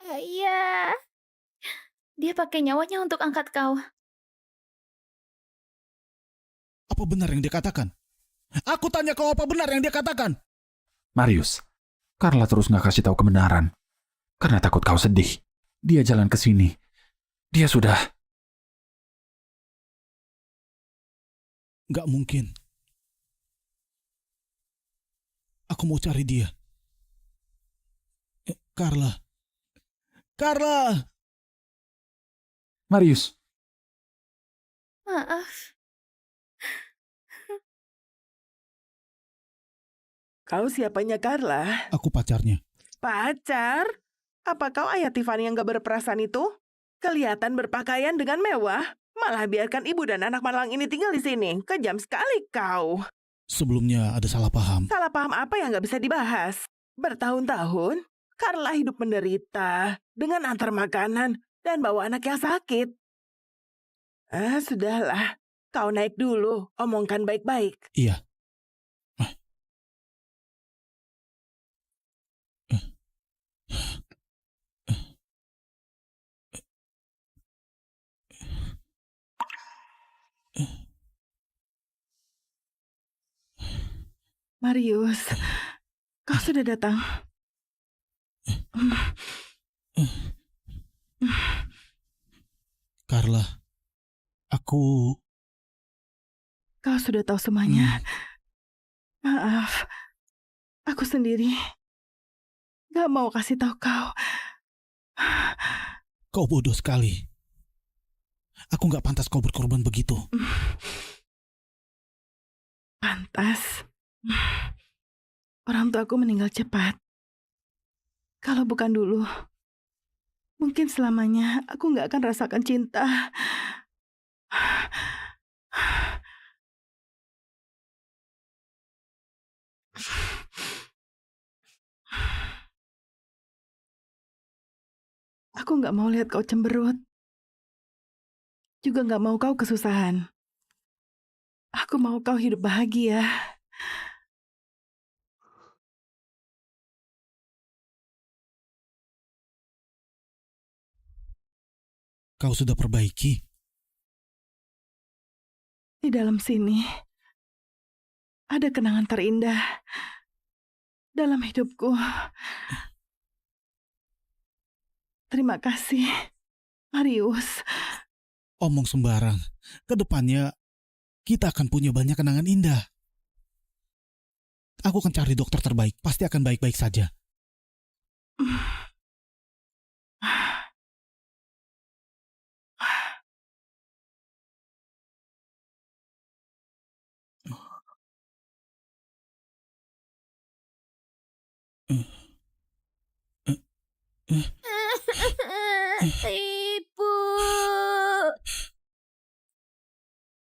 Iya. Dia pakai nyawanya untuk angkat kau. Apa benar yang dia katakan? Aku tanya kau, apa benar yang dia katakan? Marius, Carla terus nggak kasih tahu kebenaran. Karena takut kau sedih. Dia jalan ke sini. Dia sudah... Nggak mungkin. Aku mau cari dia. Carla. Carla! Marius, Maaf. Kau siapanya Carla? Aku pacarnya. Pacar? Apa kau ayah Tiffany yang gak berperasaan itu? Kelihatan berpakaian dengan mewah. Malah biarkan ibu dan anak malang ini tinggal di sini. Kejam sekali kau. Sebelumnya ada salah paham. Salah paham apa yang gak bisa dibahas? Bertahun-tahun, Carla hidup menderita dengan antar makanan dan bawa anak yang sakit. Sudahlah. Kau naik dulu. Omongkan baik-baik. Iya. Marius, kau sudah datang. Carla, aku... Kau sudah tahu semuanya. Maaf, aku sendiri gak mau kasih tahu kau. Kau bodoh sekali. Aku gak pantas kau berkorban begitu. Pantas. Orang tuaku meninggal cepat. Kalau bukan dulu, mungkin selamanya aku gak akan rasakan cinta. Aku gak mau lihat kau cemberut. Juga gak mau kau kesusahan. Aku mau kau hidup bahagia. Kau sudah perbaiki. Di dalam sini ada kenangan terindah dalam hidupku. Terima kasih, Marius. Omong sembarang. Kedepannya kita akan punya banyak kenangan indah. Aku akan cari dokter terbaik. Pasti akan baik-baik saja.